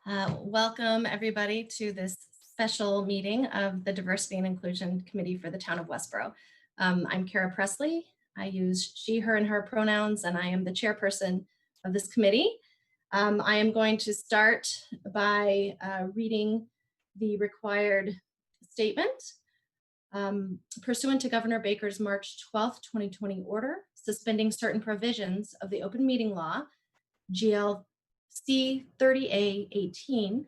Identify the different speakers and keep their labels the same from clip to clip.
Speaker 1: Welcome everybody to this special meeting of the Diversity and Inclusion Committee for the Town of Westborough. I'm Kara Presley. I use she, her, and her pronouns, and I am the chairperson of this committee. I am going to start by reading the required statement. Pursuant to Governor Baker's March 12th, 2020 order, suspending certain provisions of the open meeting law, GL C30A18,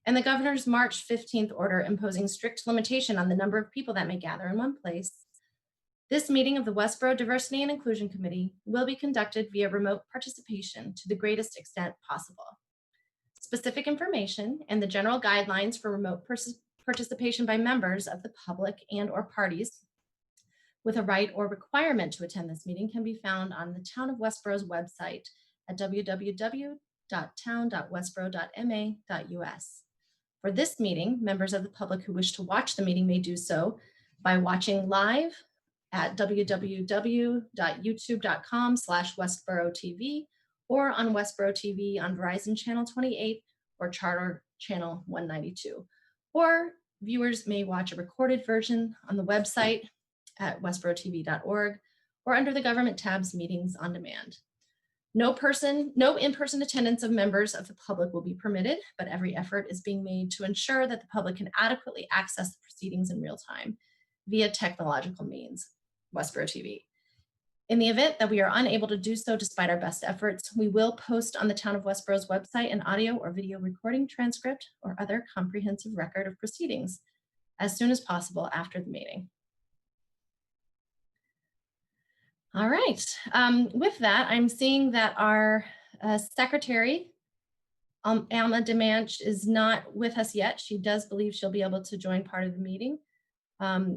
Speaker 1: and the governor's March 15th order imposing strict limitation on the number of people that may gather in one place. This meeting of the Westborough Diversity and Inclusion Committee will be conducted via remote participation to the greatest extent possible. Specific information and the general guidelines for remote participation by members of the public and/or parties with a right or requirement to attend this meeting can be found on the Town of Westborough's website at www.town.westborough.ma.us. For this meeting, members of the public who wish to watch the meeting may do so by watching live at www.youtube.com/WestboroughTV or on Westborough TV on Verizon Channel 28 or Charter Channel 192. Or viewers may watch a recorded version on the website at westboroughTV.org or under the government tabs Meetings on Demand. No in-person attendance of members of the public will be permitted, but every effort is being made to ensure that the public can adequately access the proceedings in real time via technological means, Westborough TV. In the event that we are unable to do so despite our best efforts, we will post on the Town of Westborough's website an audio or video recording transcript or other comprehensive record of proceedings as soon as possible after the meeting. All right, with that, I'm seeing that our secretary, Alma Demanch, is not with us yet. She does believe she'll be able to join part of the meeting.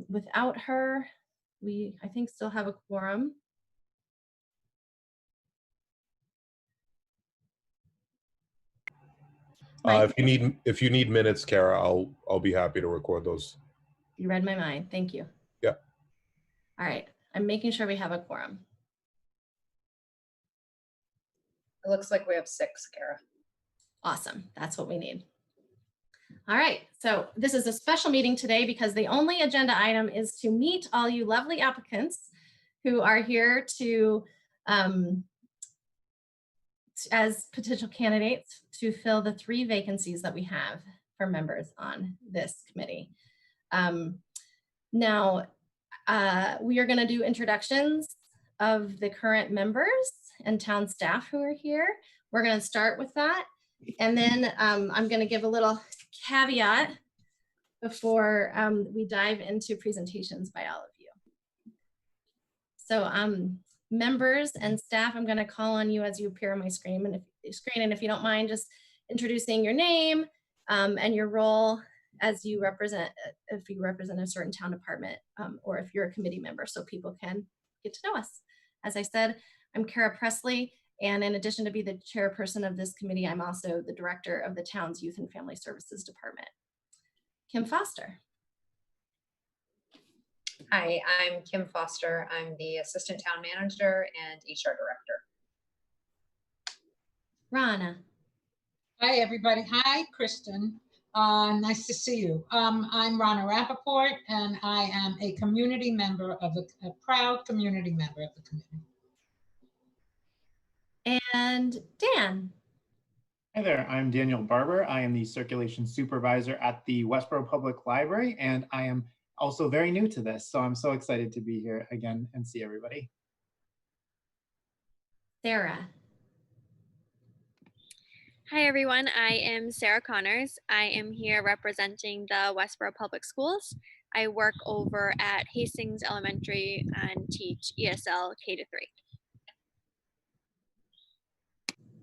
Speaker 1: Without her, we, I think, still have a quorum.
Speaker 2: If you need minutes, Kara, I'll be happy to record those.
Speaker 1: You read my mind. Thank you.
Speaker 2: Yeah.
Speaker 1: All right. I'm making sure we have a quorum.
Speaker 3: It looks like we have 6, Kara.
Speaker 1: Awesome. That's what we need. All right. So this is a special meeting today because the only agenda item is to meet all you lovely applicants who are here to as potential candidates to fill the 3 vacancies that we have for members on this committee. Now, we are going to do introductions of the current members and town staff who are here. We're going to start with that. And then I'm going to give a little caveat before we dive into presentations by all of you. So members and staff, I'm going to call on you as you appear on my screen. And if you don't mind just introducing your name and your role as you represent, if you represent a certain town department or if you're a committee member, so people can get to know us. As I said, I'm Kara Presley, and in addition to be the chairperson of this committee, I'm also the director of the town's Youth and Family Services Department. Kim Foster.
Speaker 3: Hi, I'm Kim Foster. I'm the assistant town manager and HR director.
Speaker 1: Rana.
Speaker 4: Hi, everybody. Hi, Kristen. Nice to see you. I'm Rana Rappaport, and I am a community member of a proud community member of the committee.
Speaker 1: And Dan.
Speaker 5: Hi there, I'm Daniel Barber. I am the circulation supervisor at the Westborough Public Library, and I am also very new to this, so I'm so excited to be here again and see everybody.
Speaker 1: Sarah.
Speaker 6: Hi everyone, I am Sarah Connors. I am here representing the Westborough Public Schools. I work over at Hastings Elementary and teach ESL K-3.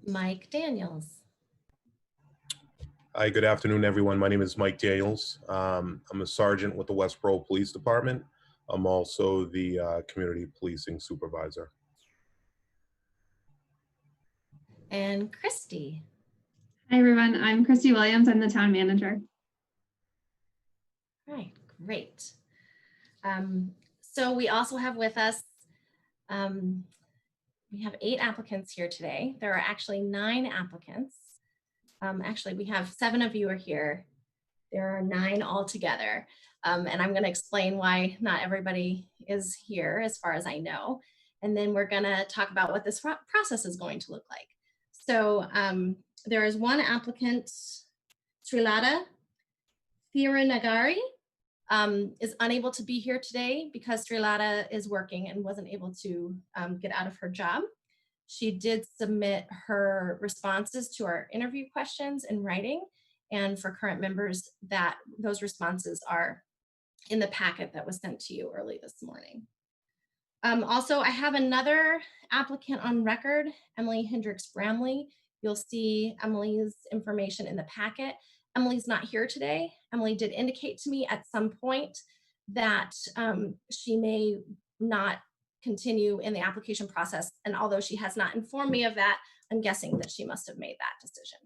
Speaker 1: Mike Daniels.
Speaker 2: Hi, good afternoon, everyone. My name is Mike Daniels. I'm a sergeant with the Westborough Police Department. I'm also the community policing supervisor.
Speaker 1: And Christy.
Speaker 7: Hi, everyone. I'm Christy Williams. I'm the town manager.
Speaker 1: All right, great. So we also have with us, we have 8 applicants here today. There are actually 9 applicants. Actually, we have 7 of you are here. There are 9 altogether. And I'm going to explain why not everybody is here as far as I know. And then we're going to talk about what this process is going to look like. So there is one applicant, Trilata Thiranagari, is unable to be here today because Trilata is working and wasn't able to get out of her job. She did submit her responses to our interview questions in writing. And for current members, those responses are in the packet that was sent to you early this morning. Also, I have another applicant on record, Emily Hendricks Bramley. You'll see Emily's information in the packet. Emily's not here today. Emily did indicate to me at some point that she may not continue in the application process. And although she has not informed me of that, I'm guessing that she must have made that decision.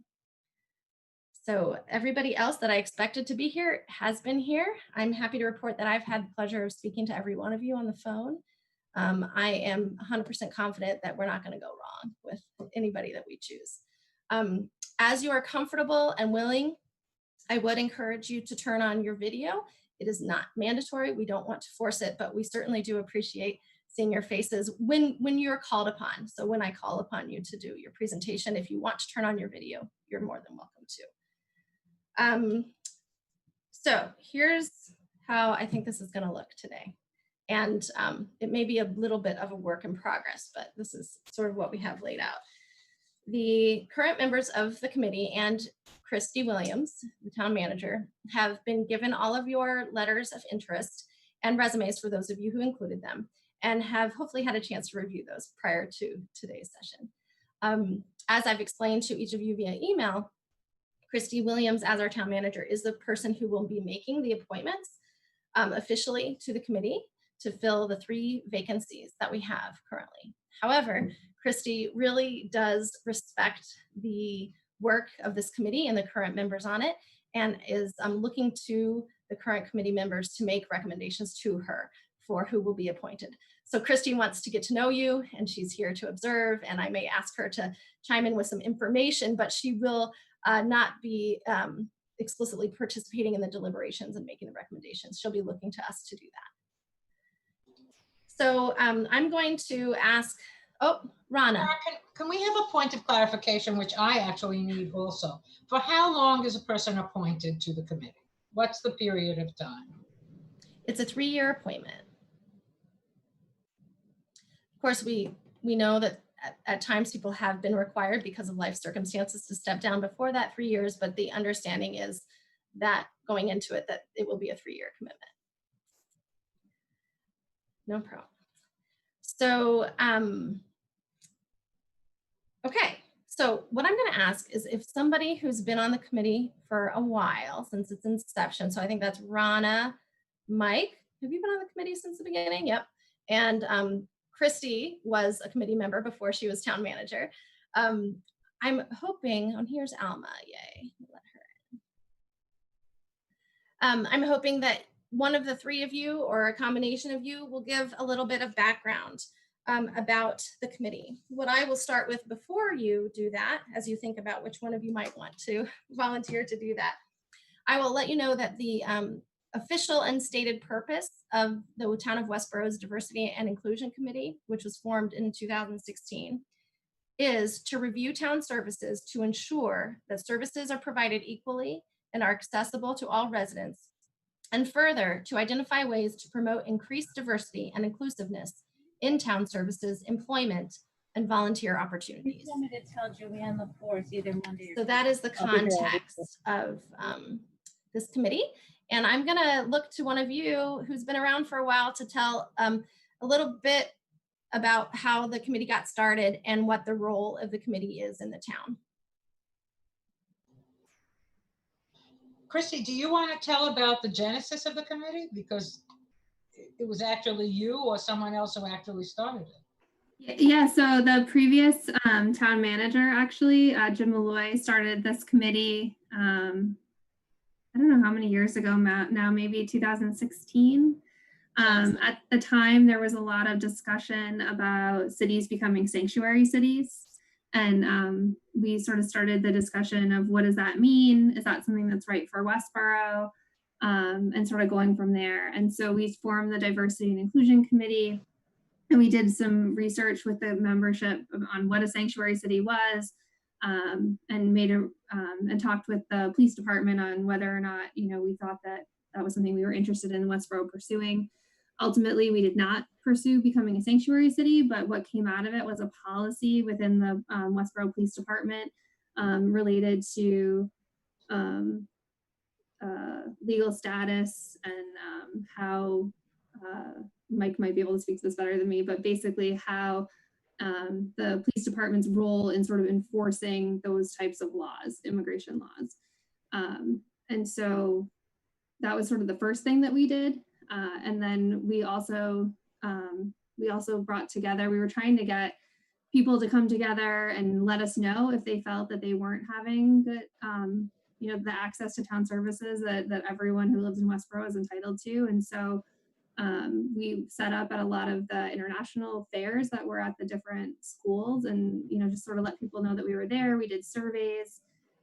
Speaker 1: So everybody else that I expected to be here has been here. I'm happy to report that I've had the pleasure of speaking to every one of you on the phone. I am 100% confident that we're not going to go wrong with anybody that we choose. As you are comfortable and willing, I would encourage you to turn on your video. It is not mandatory. We don't want to force it, but we certainly do appreciate seeing your faces when you're called upon. So when I call upon you to do your presentation, if you want to turn on your video, you're more than welcome to. So here's how I think this is going to look today. And it may be a little bit of a work in progress, but this is sort of what we have laid out. The current members of the committee and Christy Williams, the town manager, have been given all of your letters of interest and resumes for those of you who included them, and have hopefully had a chance to review those prior to today's session. As I've explained to each of you via email, Christy Williams, as our town manager, is the person who will be making the appointments officially to the committee to fill the 3 vacancies that we have currently. However, Christy really does respect the work of this committee and the current members on it, and is looking to the current committee members to make recommendations to her for who will be appointed. So Christy wants to get to know you, and she's here to observe, and I may ask her to chime in with some information, but she will not be explicitly participating in the deliberations and making the recommendations. She'll be looking to us to do that. So I'm going to ask, Rana.
Speaker 4: Can we have a point of clarification, which I actually need also? For how long is a person appointed to the committee? What's the period of time?
Speaker 1: It's a 3-year appointment. Of course, we know that at times people have been required because of life circumstances to step down before that 3 years, but the understanding is that going into it, that it will be a 3-year commitment. No problem. So, okay. So what I'm going to ask is if somebody who's been on the committee for a while, since its inception, so I think that's Rana, Mike, have you been on the committee since the beginning? Yep. And Christy was a committee member before she was town manager. I'm hoping, oh, here's Alma, yay, let her in. I'm hoping that one of the 3 of you or a combination of you will give a little bit of background about the committee. What I will start with before you do that, as you think about which one of you might want to volunteer to do that, I will let you know that the official and stated purpose of the Town of Westborough's Diversity and Inclusion Committee, which was formed in 2016, is to review town services to ensure that services are provided equally and are accessible to all residents, and further, to identify ways to promote increased diversity and inclusiveness in town services, employment, and volunteer opportunities.
Speaker 8: You told me to tell Julianne the 4th, either Monday or
Speaker 1: So that is the context of this committee. And I'm gonna look to one of you who's been around for a while to tell a little bit about how the committee got started and what the role of the committee is in the town.
Speaker 4: Christy, do you want to tell about the genesis of the committee? Because it was actually you or someone else who actually started it.
Speaker 7: Yeah, so the previous town manager, actually, Jim Malloy, started this committee, I don't know how many years ago now, maybe 2016. At the time, there was a lot of discussion about cities becoming sanctuary cities. And we sort of started the discussion of what does that mean? Is that something that's right for Westborough? And sort of going from there. And so we formed the Diversity and Inclusion Committee, and we did some research with the membership on what a sanctuary city was, and and talked with the police department on whether or not, we thought that that was something we were interested in Westborough pursuing. Ultimately, we did not pursue becoming a sanctuary city, but what came out of it was a policy within the Westborough Police Department related to legal status and how Mike might be able to speak to this better than me, but basically how the police department's role in sort of enforcing those types of laws, immigration laws. And so that was sort of the first thing that we did. And then we also brought together, we were trying to get people to come together and let us know if they felt that they weren't having the access to town services that everyone who lives in Westborough is entitled to. And so we set up at a lot of the international fairs that were at the different schools and, just sort of let people know that we were there. We did surveys.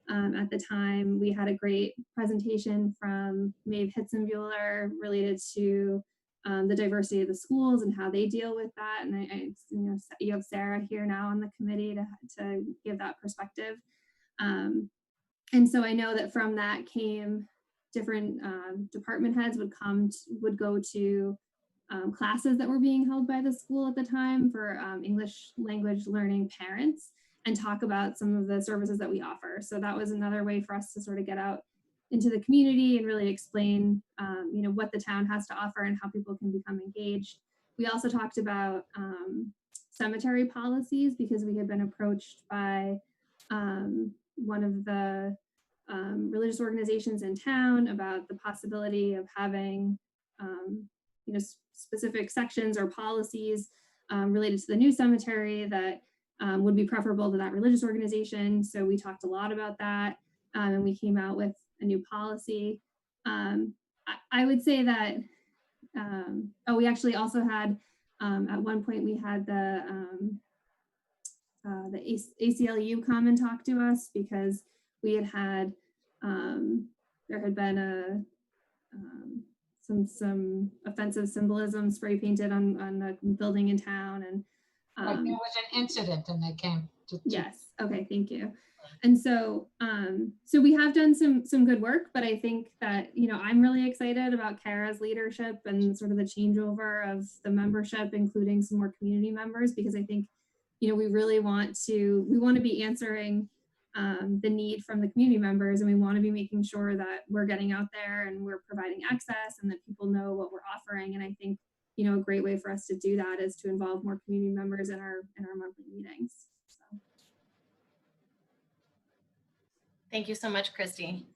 Speaker 7: At the time, we had a great presentation from Maeve Hitzenbuehler related to the diversity of the schools and how they deal with that. And you have Sarah here now on the committee to give that perspective. And so I know that from that came different department heads would go to classes that were being held by the school at the time for English language learning parents and talk about some of the services that we offer. So that was another way for us to sort of get out into the community and really explain, what the town has to offer and how people can become engaged. We also talked about cemetery policies because we had been approached by one of the religious organizations in town about the possibility of having, specific sections or policies related to the new cemetery that would be preferable to that religious organization. So we talked a lot about that, and we came out with a new policy. I would say that, we actually also had, at one point we had the ACLU come and talk to us because we had there had been some offensive symbolism spray painted on the building in town, and
Speaker 4: like there was an incident and they came to
Speaker 7: yes. Okay, thank you. And so so we have done some good work, but I think that I'm really excited about Kara's leadership and sort of the changeover of the membership, including some more community members, because I think we really want to be answering the need from the community members, and we want to be making sure that we're getting out there and we're providing access and that people know what we're offering. And I think a great way for us to do that is to involve more community members in our monthly meetings. So.
Speaker 1: Thank you so much, Christy.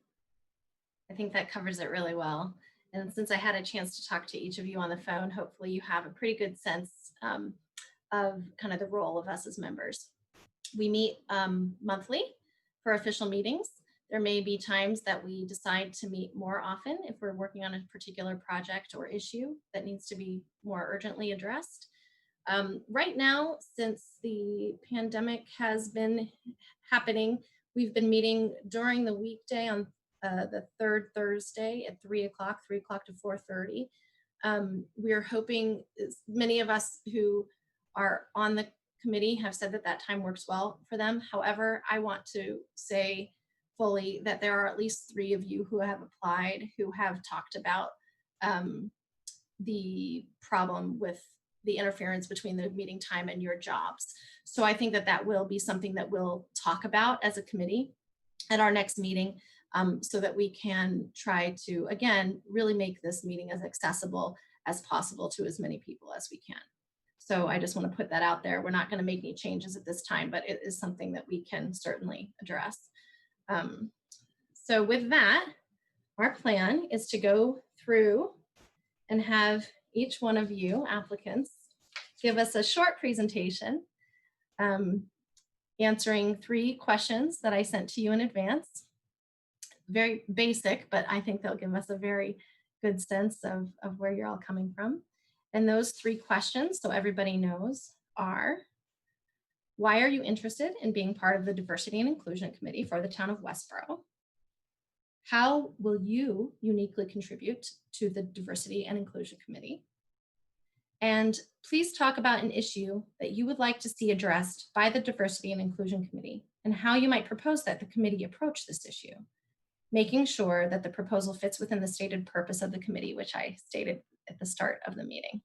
Speaker 1: I think that covers it really well. And since I had a chance to talk to each of you on the phone, hopefully you have a pretty good sense of kind of the role of us as members. We meet monthly for official meetings. There may be times that we decide to meet more often if we're working on a particular project or issue that needs to be more urgently addressed. Right now, since the pandemic has been happening, we've been meeting during the weekday on the third Thursday at 3 o'clock to 4:30. We're hoping, many of us who are on the committee have said that time works well for them. However, I want to say fully that there are at least 3 of you who have applied who have talked about the problem with the interference between the meeting time and your jobs. So I think that will be something that we'll talk about as a committee at our next meeting, so that we can try to, again, really make this meeting as accessible as possible to as many people as we can. So I just want to put that out there. We're not going to make any changes at this time, but it is something that we can certainly address. So with that, our plan is to go through and have each one of you applicants give us a short presentation answering 3 questions that I sent to you in advance. Very basic, but I think they'll give us a very good sense of where you're all coming from. And those 3 questions, so everybody knows, are: Why are you interested in being part of the Diversity and Inclusion Committee for the town of Westborough? How will you uniquely contribute to the Diversity and Inclusion Committee? And please talk about an issue that you would like to see addressed by the Diversity and Inclusion Committee and how you might propose that the committee approach this issue, making sure that the proposal fits within the stated purpose of the committee, which I stated at the start of the meeting.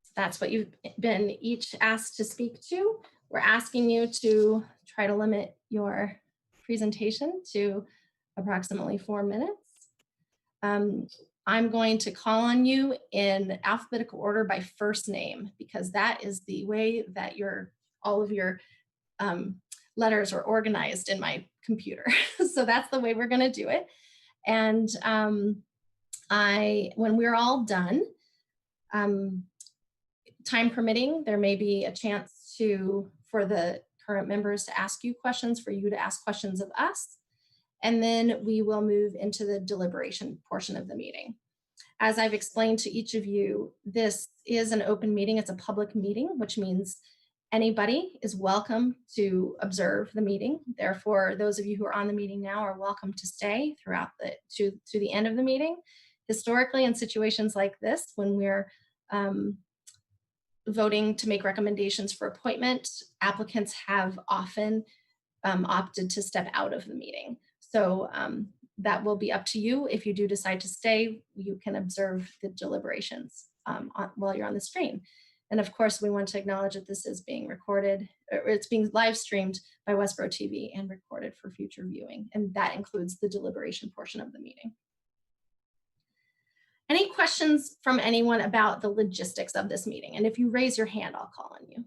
Speaker 1: So that's what you've been each asked to speak to. We're asking you to try to limit your presentation to approximately 4 minutes. I'm going to call on you in alphabetical order by first name, because that is the way that all of your letters are organized in my computer. So that's the way we're going to do it. And when we're all done, time permitting, there may be a chance for the current members to ask you questions, for you to ask questions of us. And then we will move into the deliberation portion of the meeting. As I've explained to each of you, this is an open meeting. It's a public meeting, which means anybody is welcome to observe the meeting. Therefore, those of you who are on the meeting now are welcome to stay throughout to the end of the meeting. Historically, in situations like this, when we're voting to make recommendations for appointment, applicants have often opted to step out of the meeting. So that will be up to you. If you do decide to stay, you can observe the deliberations while you're on the screen. And of course, we want to acknowledge that this is being recorded, or it's being live streamed by Westborough TV and recorded for future viewing. And that includes the deliberation portion of the meeting. Any questions from anyone about the logistics of this meeting? And if you raise your hand, I'll call on you.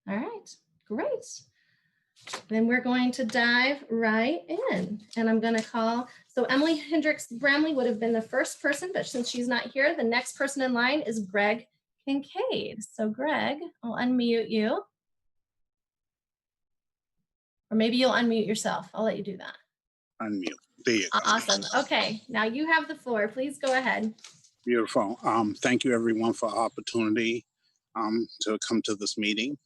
Speaker 1: All right, great. Then we're going to dive right in, and I'm going to call. So Emily Hendricks Bramley would have been the first person, but since she's not here, the next person in line is Greg Kincaid. So Greg, I'll unmute you. Or maybe you'll unmute yourself. I'll let you do that.
Speaker 9: Unmute. There you go.
Speaker 1: Awesome. Okay, now you have the floor. Please go ahead.
Speaker 9: Beautiful. Thank you everyone for the opportunity to come to this meeting.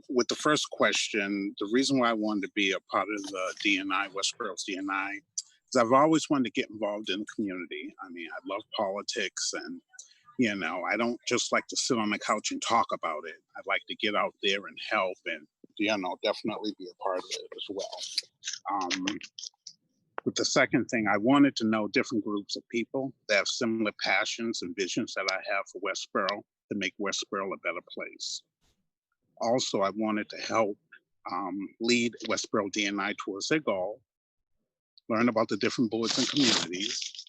Speaker 9: With the first question, the reason why I wanted to be a part of the D&I, Westborough's D&I, is I've always wanted to get involved in the community. I mean, I love politics, and you know, I don't just like to sit on the couch and talk about it. I'd like to get out there and help, and you know, definitely be a part of it as well. With the second thing, I wanted to know different groups of people that have similar passions and visions that I have for Westborough to make Westborough a better place. Also, I wanted to help lead Westborough D&I towards their goal, learn about the different boards and communities,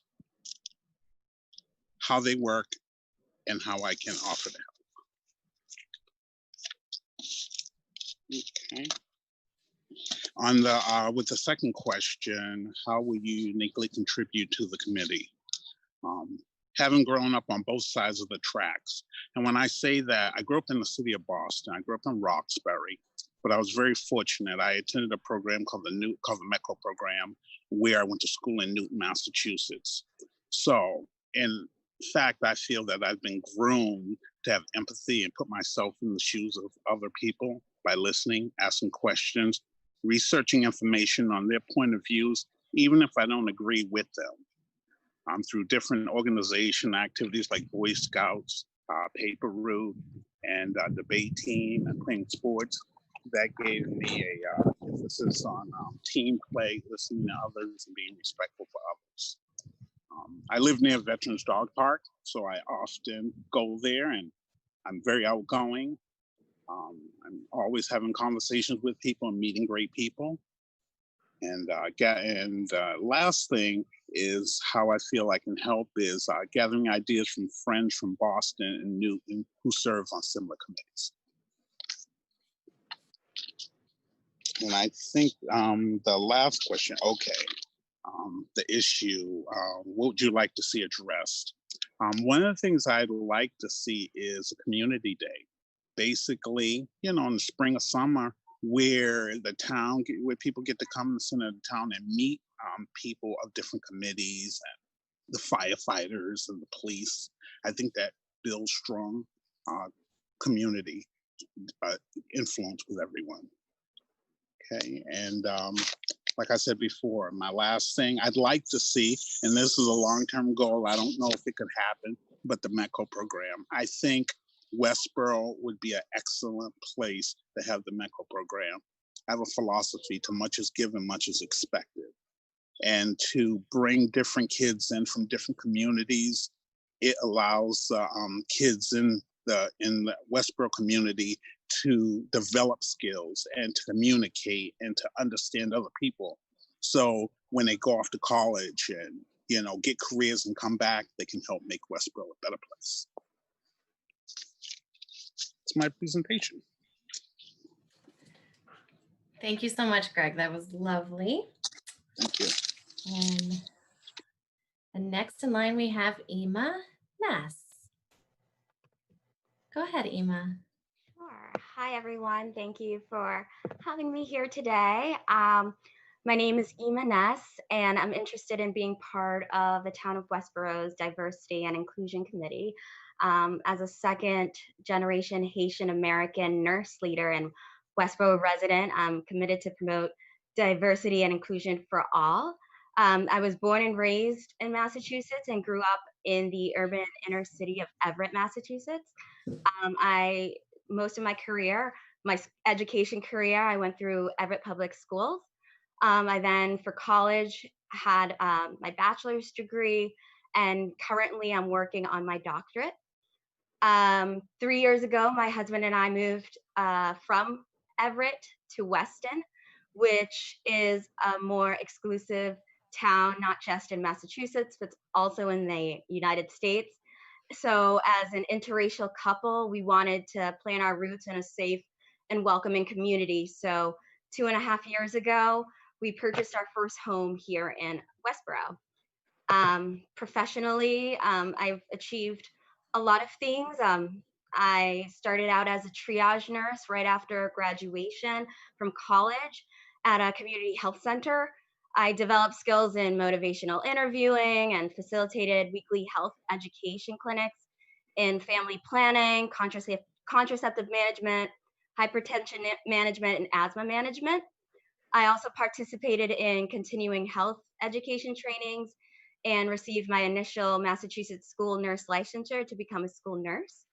Speaker 9: how they work, and how I can offer them. Okay. On the with the second question, how will you uniquely contribute to the committee? Having grown up on both sides of the tracks, and when I say that, I grew up in the city of Boston. I grew up in Roxbury, but I was very fortunate. I attended a program called the MECO program, where I went to school in Newton, Massachusetts. So, in fact, I feel that I've been groomed to have empathy and put myself in the shoes of other people by listening, asking questions, researching information on their point of views, even if I don't agree with them. Through different organization activities like Boy Scouts, Paper Route, and debate team and playing sports, that gave me a emphasis on team play, listening to others, and being respectful for others. I live near Veterans Dog Park, so I often go there, and I'm very outgoing. I'm always having conversations with people and meeting great people. And last thing is how I feel I can help is gathering ideas from friends from Boston and Newton who serve on similar committees. And I think the last question, okay, the issue, what would you like to see addressed? One of the things I'd like to see is a community day. Basically, you know, in the spring or summer, where where people get to come in the center of the town and meet people of different committees and the firefighters and the police. I think that build strong community influence with everyone. Okay, and like I said before, my last thing I'd like to see, and this is a long-term goal, I don't know if it could happen, but the MECO program. I think Westborough would be an excellent place to have the MECO program. I have a philosophy to much is given, much is expected. And to bring different kids in from different communities, it allows kids in the Westborough community to develop skills and to communicate and to understand other people. So when they go off to college and, you know, get careers and come back, they can help make Westborough a better place. It's my presentation.
Speaker 1: Thank you so much, Greg. That was lovely.
Speaker 9: Thank you.
Speaker 1: And next in line, we have Ema Ness. Go ahead, Ema.
Speaker 10: Sure. Hi, everyone. Thank you for having me here today. My name is Ema Ness, and I'm interested in being part of the Town of Westborough's Diversity and Inclusion Committee. As a second-generation Haitian American nurse leader and Westborough resident, I'm committed to promote diversity and inclusion for all. I was born and raised in Massachusetts and grew up in the urban inner city of Everett, Massachusetts. Most of my career, my education career, I went through Everett Public Schools. I then, for college, had my bachelor's degree, and currently I'm working on my doctorate. 3 years ago, my husband and I moved from Everett to Weston, which is a more exclusive town, not just in Massachusetts, but also in the United States. So as an interracial couple, we wanted to plant our roots in a safe and welcoming community. So 2.5 years ago, we purchased our first home here in Westborough. Professionally, I've achieved a lot of things. I started out as a triage nurse right after graduation from college at a community health center. I developed skills in motivational interviewing and facilitated weekly health education clinics in family planning, contraceptive management, hypertension management, and asthma management. I also participated in continuing health education trainings and received my initial Massachusetts school nurse licensure to become a school nurse.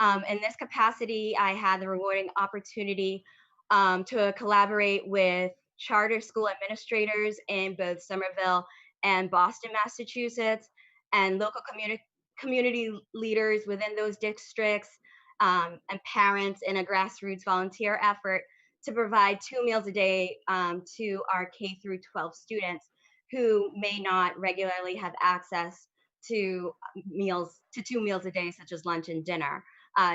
Speaker 10: In this capacity, I had the rewarding opportunity to collaborate with charter school administrators in both Somerville and Boston, Massachusetts, and local community leaders within those districts, and parents in a grassroots volunteer effort to provide 2 meals a day to our K through 12 students who may not regularly have access to 2 meals a day, such as lunch and dinner,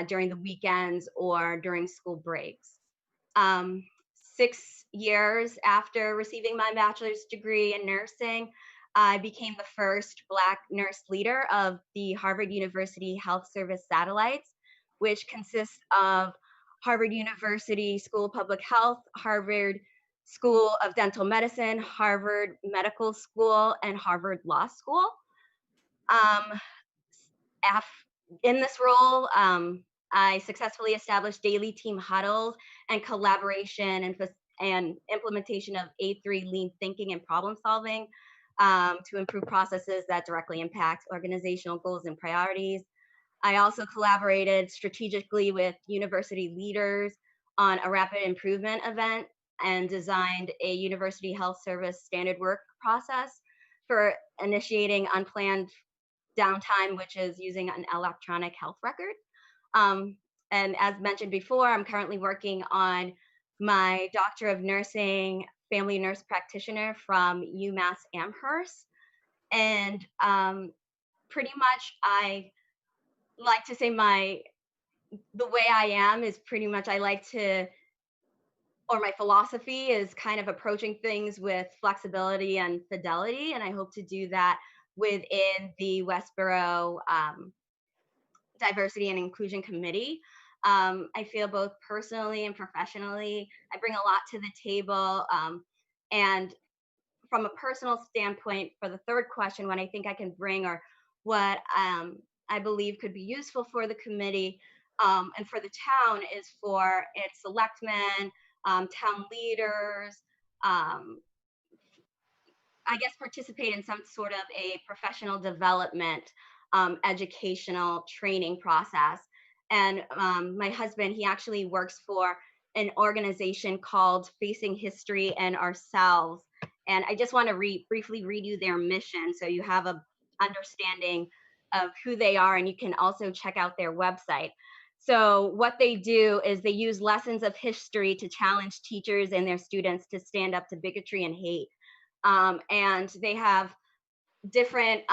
Speaker 10: during the weekends or during school breaks. 6 years after receiving my bachelor's degree in nursing, I became the first Black nurse leader of the Harvard University Health Service Satellites, which consists of Harvard University School of Public Health, Harvard School of Dental Medicine, Harvard Medical School, and Harvard Law School. In this role, I successfully established daily team huddles and collaboration and implementation of A3 lean thinking and problem solving to improve processes that directly impact organizational goals and priorities. I also collaborated strategically with university leaders on a rapid improvement event and designed a university health service standard work process for initiating unplanned downtime, which is using an electronic health record. And as mentioned before, I'm currently working on my Doctor of Nursing Family Nurse Practitioner from UMass Amherst. And pretty much I like to say the way I am is pretty much my philosophy is kind of approaching things with flexibility and fidelity. And I hope to do that within the Westborough Diversity and Inclusion Committee. I feel both personally and professionally, I bring a lot to the table. And from a personal standpoint, for the third question, what I think I can bring or what I'm I believe could be useful for the committee and for the town is for its selectmen, town leaders, I guess participate in some sort of a professional development, educational training process. And my husband, he actually works for an organization called Facing History and Ourselves. And I just want to briefly read you their mission so you have a understanding of who they are, and you can also check out their website. So what they do is they use lessons of history to challenge teachers and their students to stand up to bigotry and hate. And they have different,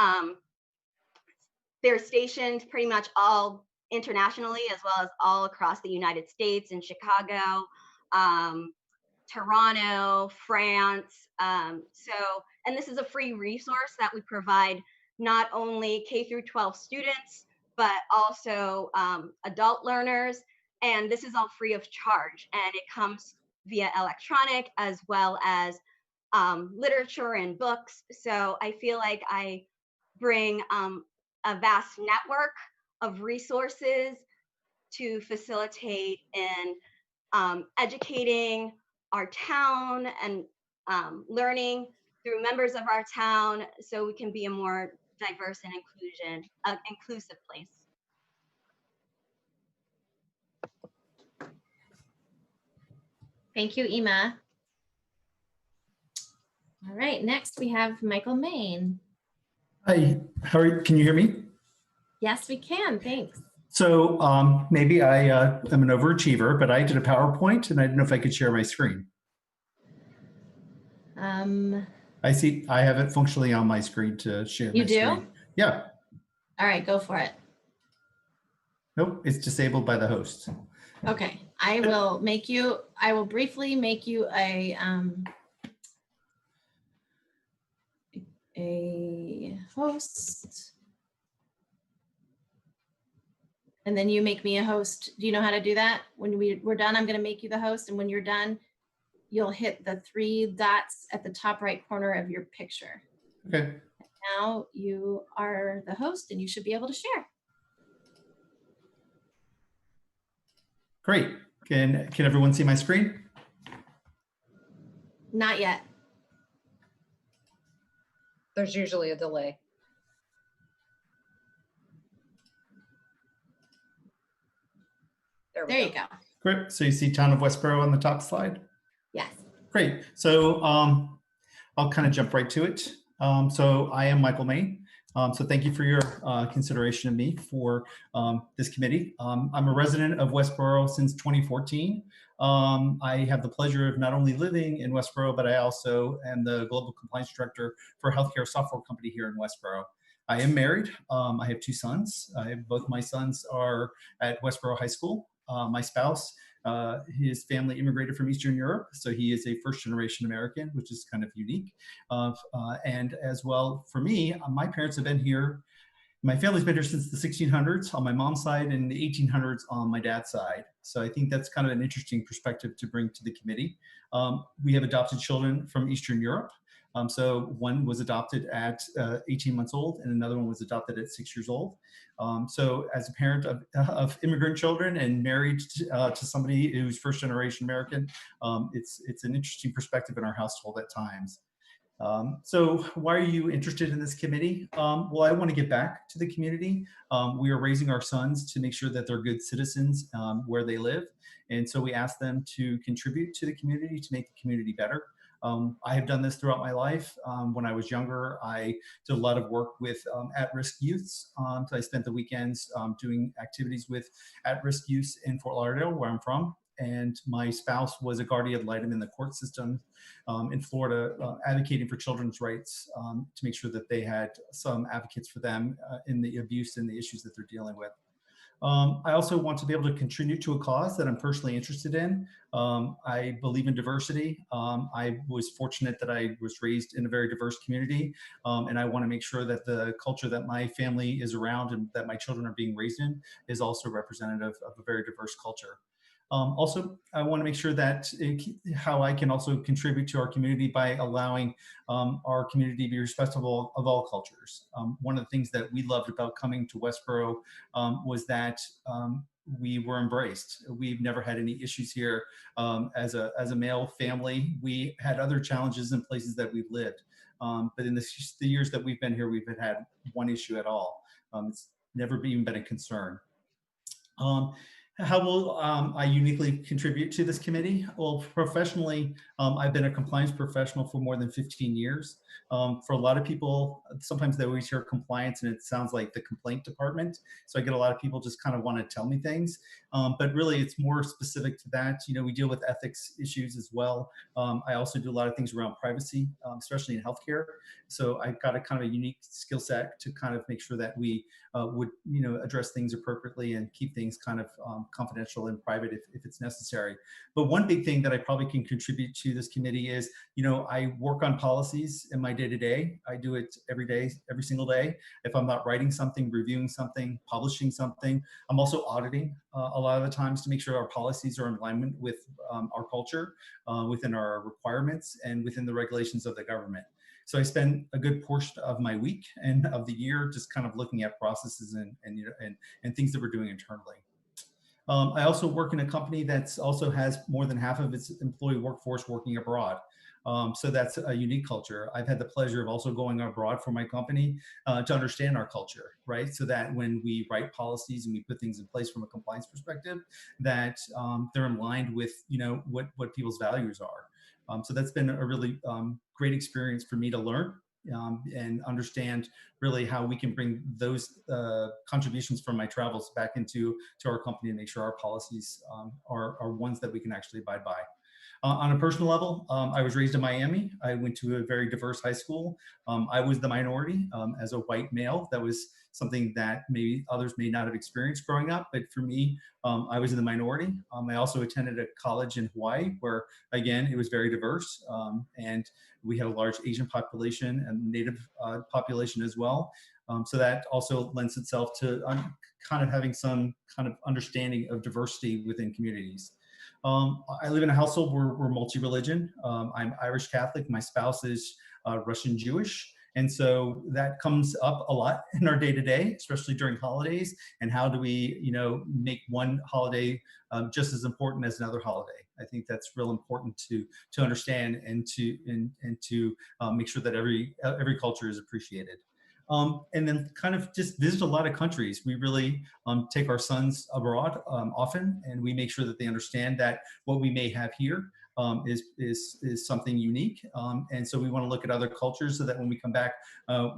Speaker 10: they're stationed pretty much all internationally as well as all across the United States, in Chicago, Toronto, France. And this is a free resource that we provide not only K through 12 students, but also adult learners. And this is all free of charge. And it comes via electronic as well as literature and books. So I feel like I bring a vast network of resources to facilitate in educating our town and learning through members of our town so we can be a more diverse and inclusive place.
Speaker 1: Thank you, Ema. All right, next we have Michael Mayne.
Speaker 11: Hi, how are you? Can you hear me?
Speaker 1: Yes, we can, thanks.
Speaker 11: So maybe I am an overachiever, but I did a PowerPoint and I didn't know if I could share my screen. I see, I have it functionally on my screen to share my screen. You do? Yeah.
Speaker 1: All right, go for it.
Speaker 11: Nope, it's disabled by the host.
Speaker 1: Okay, I will briefly make you a host. And then you make me a host. Do you know how to do that? When we're done, I'm gonna make you the host. And when you're done, you'll hit the 3 dots at the top right corner of your picture.
Speaker 11: Okay.
Speaker 1: Now you are the host and you should be able to share.
Speaker 11: Great. Can everyone see my screen?
Speaker 1: Not yet.
Speaker 3: There's usually a delay.
Speaker 1: There you go.
Speaker 11: Great. So you see Town of Westborough on the top slide?
Speaker 1: Yes.
Speaker 11: Great. So I'll kind of jump right to it. So I am Michael Mayne. So thank you for your consideration of me for this committee. I'm a resident of Westborough since 2014. I have the pleasure of not only living in Westborough, but I also am the Global Compliance Director for a healthcare software company here in Westborough. I am married. I have 2 sons. Both my sons are at Westborough High School. My spouse, his family immigrated from Eastern Europe, so he is a first-generation American, which is kind of unique. And as well, for me, my parents have been here. My family's been here since the 1600s on my mom's side and the 1800s on my dad's side. So I think that's kind of an interesting perspective to bring to the committee. We have adopted children from Eastern Europe. So one was adopted at 18 months old and another one was adopted at 6 years old. So as a parent of immigrant children and married to somebody who's first generation American, it's an interesting perspective in our household at times. So why are you interested in this committee? Well, I want to give back to the community. We are raising our sons to make sure that they're good citizens where they live. And so we ask them to contribute to the community to make the community better. I have done this throughout my life. When I was younger, I did a lot of work with at-risk youths. So I spent the weekends doing activities with at-risk youths in Fort Lauderdale, where I'm from. And my spouse was a guardian ad litem in the court system in Florida, advocating for children's rights to make sure that they had some advocates for them in the abuse and the issues that they're dealing with. I also want to be able to contribute to a cause that I'm personally interested in. I believe in diversity. I was fortunate that I was raised in a very diverse community, and I want to make sure that the culture that my family is around and that my children are being raised in is also representative of a very diverse culture. Also, I want to make sure that how I can also contribute to our community by allowing our community to be respectful of all cultures. One of the things that we loved about coming to Westborough was that we were embraced. We've never had any issues here as a male family. We had other challenges in places that we've lived. But in the years that we've been here, we've had one issue at all. It's never even been a concern. How will I uniquely contribute to this committee? Well, professionally, I've been a compliance professional for more than 15 years. For a lot of people, sometimes they always hear compliance and it sounds like the complaint department. So I get a lot of people just kind of want to tell me things, but really it's more specific to that. You know, we deal with ethics issues as well. I also do a lot of things around privacy, especially in healthcare. So I've got a kind of a unique skill set to kind of make sure that we would, you know, address things appropriately and keep things kind of confidential and private if it's necessary. But one big thing that I probably can contribute to this committee is, you know, I work on policies in my day-to-day. I do it every day, every single day. If I'm not writing something, reviewing something, publishing something, I'm also auditing a lot of the times to make sure our policies are in alignment with our culture, within our requirements, and within the regulations of the government. So I spend a good portion of my week and of the year just kind of looking at processes and things that we're doing internally. I also work in a company that also has more than half of its employee workforce working abroad. So that's a unique culture. I've had the pleasure of also going abroad for my company to understand our culture, right? So that when we write policies and we put things in place from a compliance perspective, that they're in line with, you know, what people's values are. So that's been a really great experience for me to learn and understand really how we can bring those contributions from my travels back into our company and make sure our policies are ones that we can actually abide by. On a personal level, I was raised in Miami. I went to a very diverse high school. I was the minority as a white male. That was something that maybe others may not have experienced growing up, but for me, I was in the minority. I also attended a college in Hawaii where, again, it was very diverse, and we had a large Asian population and Native population as well. So that also lends itself to kind of having some kind of understanding of diversity within communities. I live in a household where we're multi-religion. I'm Irish Catholic. My spouse is Russian Jewish. And so that comes up a lot in our day-to-day, especially during holidays. And how do we, you know, make one holiday just as important as another holiday? I think that's real important to understand and to make sure that every culture is appreciated. And then kind of just visit a lot of countries. We really take our sons abroad often, and we make sure that they understand that what we may have here is something unique. And so we want to look at other cultures so that when we come back,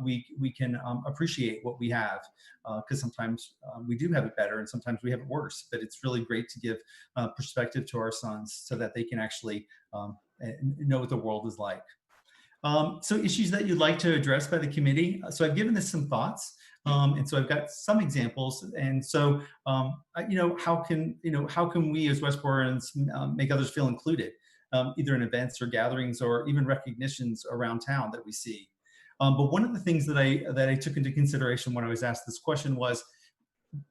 Speaker 11: we can appreciate what we have, because sometimes we do have it better and sometimes we have it worse. But it's really great to give perspective to our sons so that they can actually know what the world is like. So issues that you'd like to address by the committee. So I've given this some thoughts, and so I've got some examples. And so, you know, how can we as Westboroughians make others feel included, either in events or gatherings or even recognitions around town that we see? But one of the things that I took into consideration when I was asked this question was,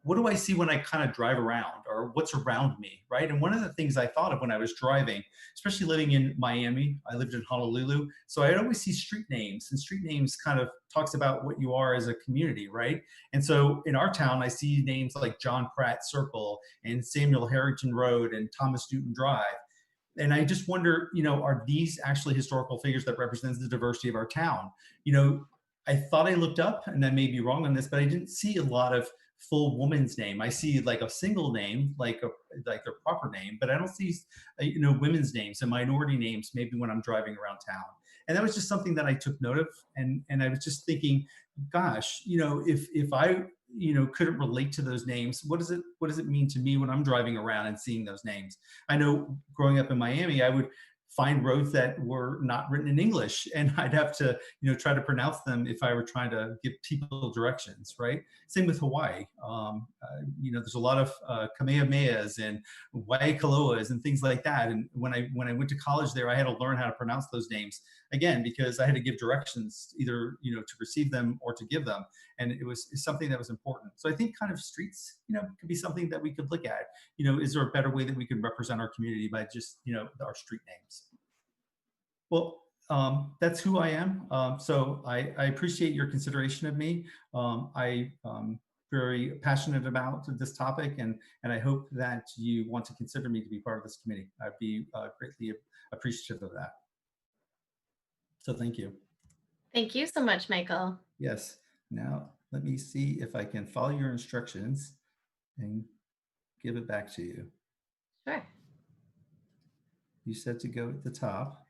Speaker 11: what do I see when I kind of drive around, or what's around me, right? And one of the things I thought of when I was driving, especially living in Miami, I lived in Honolulu, so I'd always see street names, and street names kind of talks about what you are as a community, right? And so in our town, I see names like John Pratt Circle and Samuel Harrington Road and Thomas Newton Drive. And I just wonder, you know, are these actually historical figures that represents the diversity of our town? You know, I thought I looked up, and I may be wrong on this, but I didn't see a lot of full woman's name. I see like a single name, like their proper name, but I don't see, you know, women's names and minority names maybe when I'm driving around town. And that was just something that I took note of. And I was just thinking, gosh, you know, if I, you know, couldn't relate to those names, what does it mean to me when I'm driving around and seeing those names? I know growing up in Miami, I would find roads that were not written in English, and I'd have to, you know, try to pronounce them if I were trying to give people directions, right? Same with Hawaii. You know, there's a lot of Kamehamehas and Waikoloas and things like that. And when I went to college there, I had to learn how to pronounce those names again, because I had to give directions either, to receive them or to give them. And it's something that was important. So I think kind of streets, could be something that we could look at. Is there a better way that we can represent our community by just, our street names? Well, that's who I am. So I appreciate your consideration of me. I'm very passionate about this topic, and I hope that you want to consider me to be part of this committee. I'd be greatly appreciative of that. So thank you.
Speaker 1: Thank you so much, Michael.
Speaker 11: Yes. Now let me see if I can follow your instructions and give it back to you.
Speaker 1: Sure.
Speaker 11: You said to go at the top.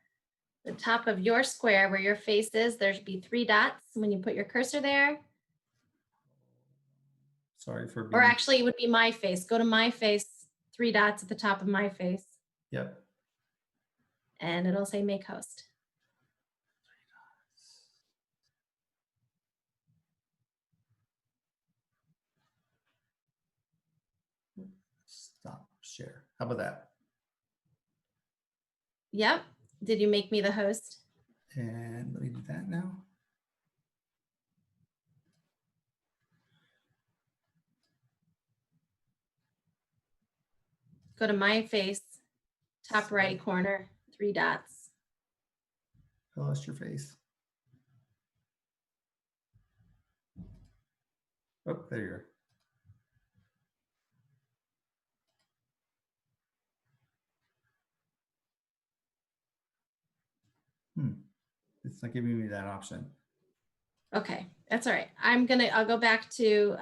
Speaker 1: The top of your square where your face is, there should be 3 dots when you put your cursor there.
Speaker 11: Sorry for being...
Speaker 1: Or actually, it would be my face. Go to my face, 3 dots at the top of my face.
Speaker 11: Yep.
Speaker 1: And it'll say make host.
Speaker 11: Stop share. How about that?
Speaker 1: Yep. Did you make me the host?
Speaker 11: And let me do that now.
Speaker 1: Go to my face, top right corner, 3 dots.
Speaker 11: I lost your face. Oh, there you are. It's not giving me that option.
Speaker 1: Okay, that's all right. I'll go back to,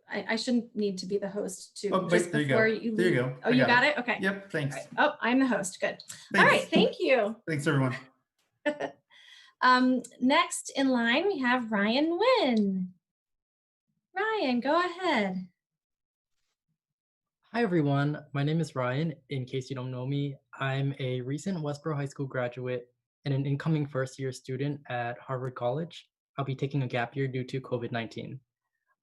Speaker 1: I shouldn't need to be the host too.
Speaker 11: Oh, wait, there you go. There you go.
Speaker 1: Oh, you got it? Okay.
Speaker 11: Yep, thanks.
Speaker 1: Right. Oh, I'm the host. Good.
Speaker 11: Thanks.
Speaker 1: All right, thank you.
Speaker 11: Thanks, everyone.
Speaker 1: Next in line, we have Ryan Nguyen. Ryan, go ahead.
Speaker 12: Hi, everyone. My name is Ryan. In case you don't know me, I'm a recent Westborough High School graduate and an incoming first-year student at Harvard College. I'll be taking a gap year due to COVID-19.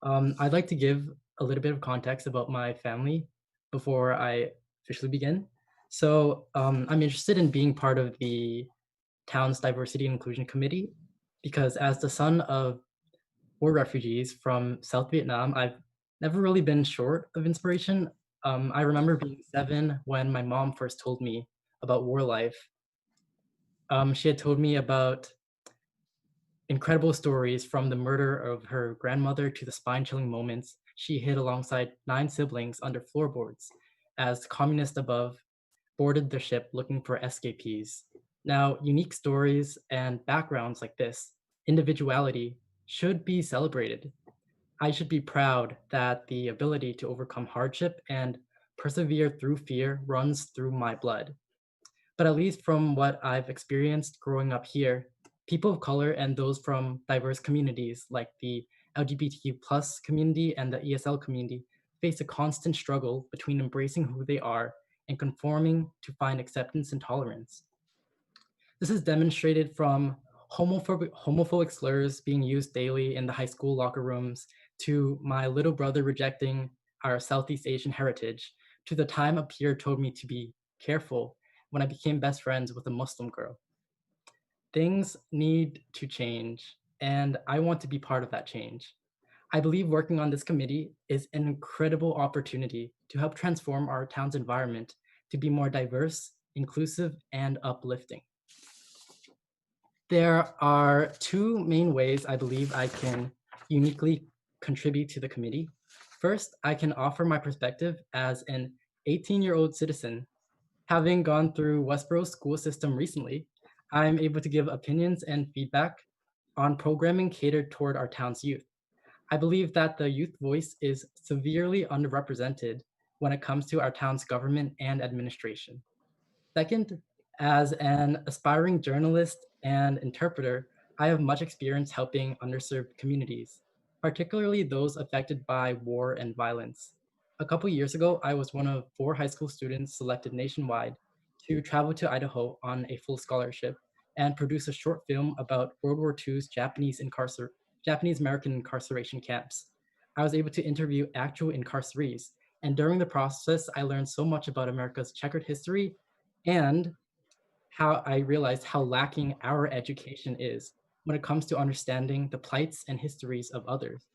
Speaker 12: I'd like to give a little bit of context about my family before I officially begin. So I'm interested in being part of the town's Diversity and Inclusion Committee because as the son of war refugees from South Vietnam, I've never really been short of inspiration. I remember being 7 when my mom first told me about war life. She had told me about incredible stories from the murder of her grandmother to the spine-chilling moments she hid alongside 9 siblings under floorboards as communists above boarded the ship looking for escapees. Now, unique stories and backgrounds like this, individuality, should be celebrated. I should be proud that the ability to overcome hardship and persevere through fear runs through my blood. But at least from what I've experienced growing up here, people of color and those from diverse communities like the LGBTQ+ community and the ESL community face a constant struggle between embracing who they are and conforming to find acceptance and tolerance. This is demonstrated from homophobic slurs being used daily in the high school locker rooms, to my little brother rejecting our Southeast Asian heritage, to the time a peer told me to be careful when I became best friends with a Muslim girl. Things need to change, and I want to be part of that change. I believe working on this committee is an incredible opportunity to help transform our town's environment to be more diverse, inclusive, and uplifting. There are 2 main ways I believe I can uniquely contribute to the committee. First, I can offer my perspective as an 18-year-old citizen. Having gone through Westborough's school system recently, I'm able to give opinions and feedback on programming catered toward our town's youth. I believe that the youth voice is severely underrepresented when it comes to our town's government and administration. Second, as an aspiring journalist and interpreter, I have much experience helping underserved communities, particularly those affected by war and violence. A couple years ago, I was one of 4 high school students selected nationwide to travel to Idaho on a full scholarship and produce a short film about World War II's Japanese American incarceration camps. I was able to interview actual incarcerees, and during the process, I learned so much about America's checkered history and I realized how lacking our education is when it comes to understanding the plights and histories of others.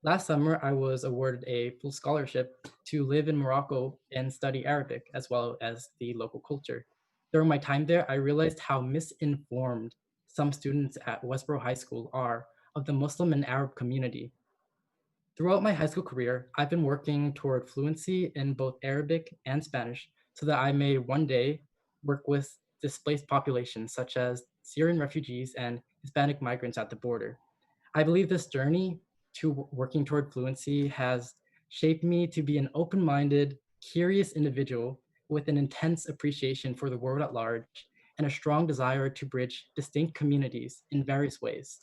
Speaker 12: Last summer, I was awarded a full scholarship to live in Morocco and study Arabic as well as the local culture. During my time there, I realized how misinformed some students at Westborough High School are of the Muslim and Arab community. Throughout my high school career, I've been working toward fluency in both Arabic and Spanish so that I may one day work with displaced populations such as Syrian refugees and Hispanic migrants at the border. I believe this journey to working toward fluency has shaped me to be an open-minded, curious individual with an intense appreciation for the world at large and a strong desire to bridge distinct communities in various ways.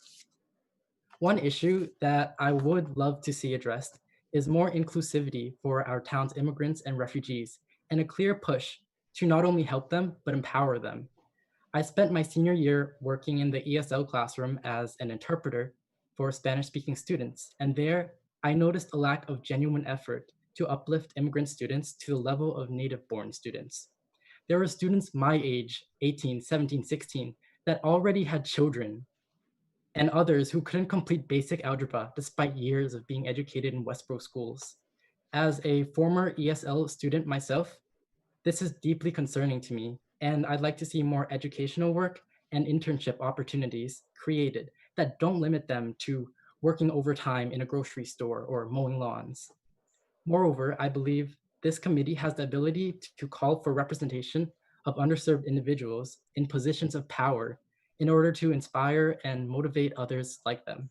Speaker 12: One issue that I would love to see addressed is more inclusivity for our town's immigrants and refugees, and a clear push to not only help them, but empower them. I spent my senior year working in the ESL classroom as an interpreter for Spanish-speaking students, and there I noticed a lack of genuine effort to uplift immigrant students to the level of native-born students. There were students my age, 18, 17, 16, that already had children, and others who couldn't complete basic algebra despite years of being educated in Westborough schools. As a former ESL student myself, this is deeply concerning to me, and I'd like to see more educational work and internship opportunities created that don't limit them to working overtime in a grocery store or mowing lawns. Moreover, I believe this committee has the ability to call for representation of underserved individuals in positions of power in order to inspire and motivate others like them.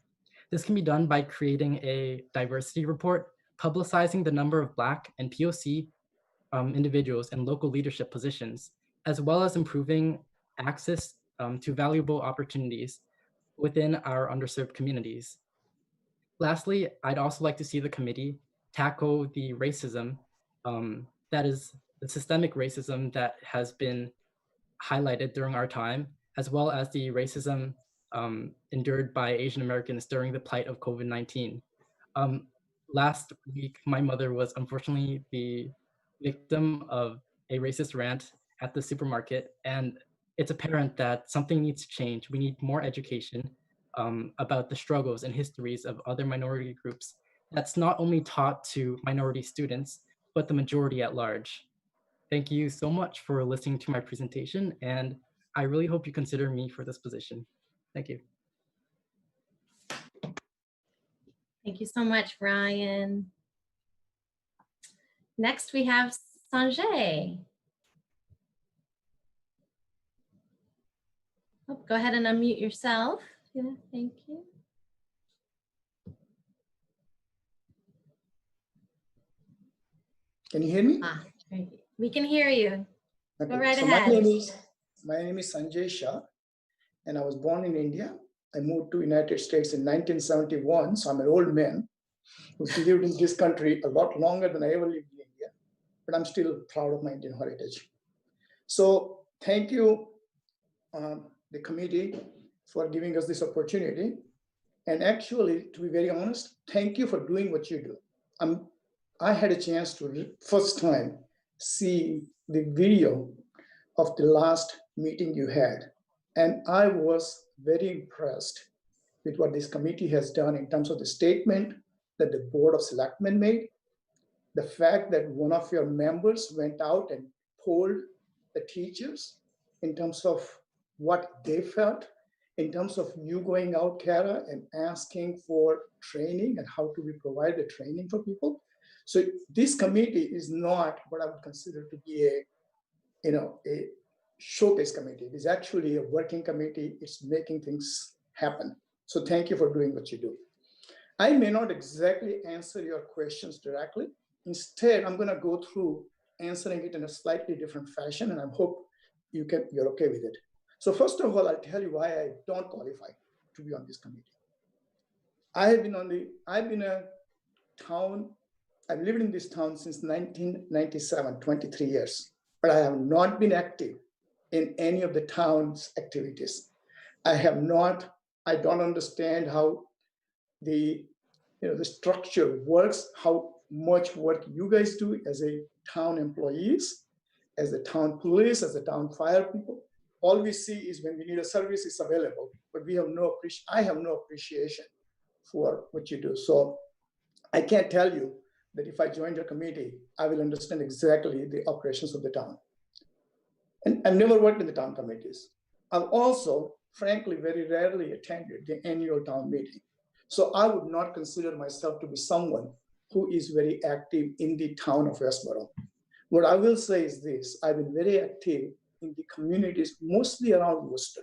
Speaker 12: This can be done by creating a diversity report, publicizing the number of Black and POC individuals in local leadership positions, as well as improving access to valuable opportunities within our underserved communities. Lastly, I'd also like to see the committee tackle the racism that is the systemic racism that has been highlighted during our time, as well as the racism endured by Asian Americans during the plight of COVID-19. Last week, my mother was unfortunately the victim of a racist rant at the supermarket, and it's apparent that something needs to change. We need more education about the struggles and histories of other minority groups that's not only taught to minority students, but the majority at large. Thank you so much for listening to my presentation, and I really hope you consider me for this position. Thank you.
Speaker 1: Thank you so much, Brian. Next, we have Sanjay. Oh, go ahead and unmute yourself. Yeah, thank you.
Speaker 13: Can you hear me?
Speaker 1: We can hear you.
Speaker 13: Okay.
Speaker 1: Go right
Speaker 13: So
Speaker 1: ahead.
Speaker 13: my name is Sanjay Shah, and I was born in India. I moved to United States in 1971, so I'm an old man who's lived in this country a lot longer than I ever lived in India, but I'm still proud of my Indian heritage. So thank you, the committee, for giving us this opportunity. And actually, to be very honest, thank you for doing what you do. I had a chance to first time see the video of the last meeting you had. And I was very impressed with what this committee has done in terms of the statement that the Board of Selectmen made, the fact that one of your members went out and polled the teachers in terms of what they felt, in terms of you going out, Kara, and asking for training and how do we provide the training for people. So this committee is not what I would consider to be a showcase committee. It is actually a working committee. It's making things happen. So thank you for doing what you do. I may not exactly answer your questions directly. Instead, I'm going to go through answering it in a slightly different fashion, and I hope you're okay with it. So first of all, I'll tell you why I don't qualify to be on this committee. I've lived in this town since 1997, 23 years, but I have not been active in any of the town's activities. I don't understand how the structure works, how much work you guys do as a town employees. as the town police, as the town fire people. All we see is when we need a service, it's available, but I have no appreciation for what you do. So I can't tell you that if I joined your committee, I will understand exactly the operations of the town. And I've never worked in the town committees. I've also, frankly, very rarely attended the annual town meeting. So I would not consider myself to be someone who is very active in the town of Westborough. What I will say is this: I've been very active in the communities, mostly around Worcester.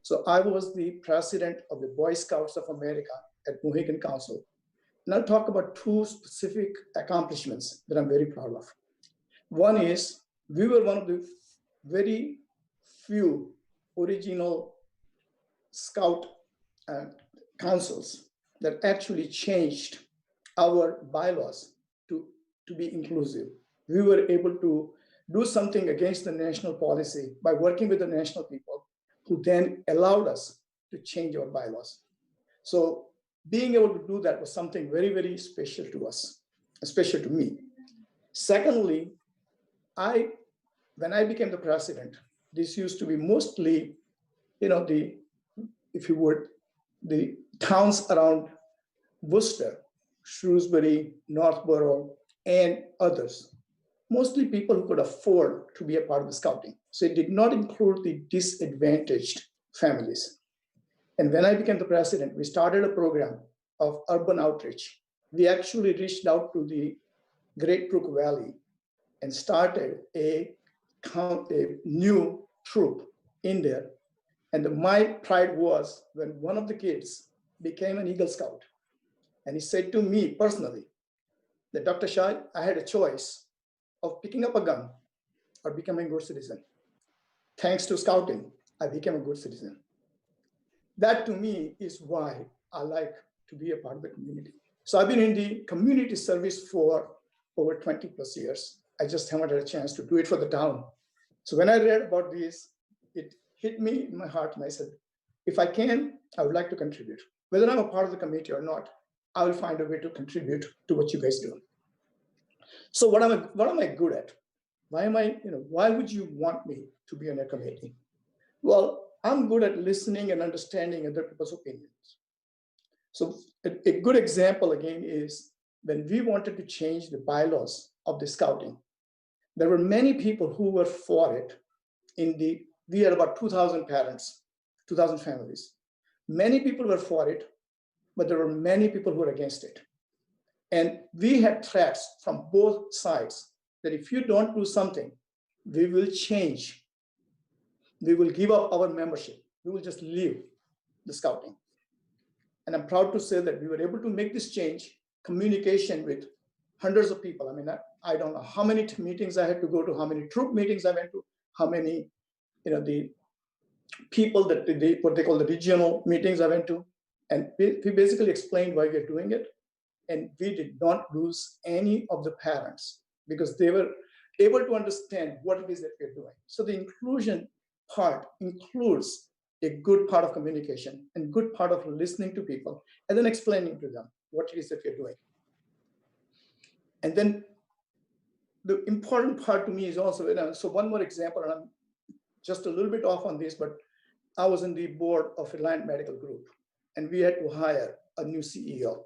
Speaker 13: So I was the president of the Boy Scouts of America at Mohegan Council. And I'll talk about two specific accomplishments that I'm very proud of. One is we were one of the very few original Scout councils that actually changed our bylaws to be inclusive. We were able to do something against the national policy by working with the national people who then allowed us to change our bylaws. So being able to do that was something very, very special to us, special to me. Secondly, when I became the president, this used to be mostly, the towns around Worcester, Shrewsbury, Northborough, and others. Mostly people who could afford to be a part of the scouting. So it did not include the disadvantaged families. And when I became the president, we started a program of urban outreach. We actually reached out to the Great Brook Valley and started a new troop in there. And my pride was when one of the kids became an Eagle Scout. And he said to me personally that, Dr. Shah, I had a choice of picking up a gun or becoming a good citizen. Thanks to scouting, I became a good citizen. That to me is why I like to be a part of the community. So I've been in the community service for over 20 plus years. I just haven't had a chance to do it for the town. So when I read about this, it hit me in my heart and I said, if I can, I would like to contribute. Whether I'm a part of the committee or not, I will find a way to contribute to what you guys do. So what am I good at? Why would you want me to be on a committee? Well, I'm good at listening and understanding other people's opinions. So a good example again is when we wanted to change the bylaws of the scouting, there were many people who were for it. We had about 2,000 parents, 2,000 families. Many people were for it, but there were many people who were against it. And we had threats from both sides that if you don't do something, we will change. We will give up our membership. We will just leave the scouting. And I'm proud to say that we were able to make this change, communication with hundreds of people. I mean, I don't know how many meetings I had to go to, how many troop meetings I went to, how many, the people that what they call the regional meetings I went to. And we basically explained why we're doing it. And we did not lose any of the parents because they were able to understand what it is that we're doing. So the inclusion part includes a good part of communication and good part of listening to people and then explaining to them what it is that we're doing. And then the important part to me is also, so one more example, and I'm just a little bit off on this, but I was in the board of Reliant Medical Group and we had to hire a new CEO.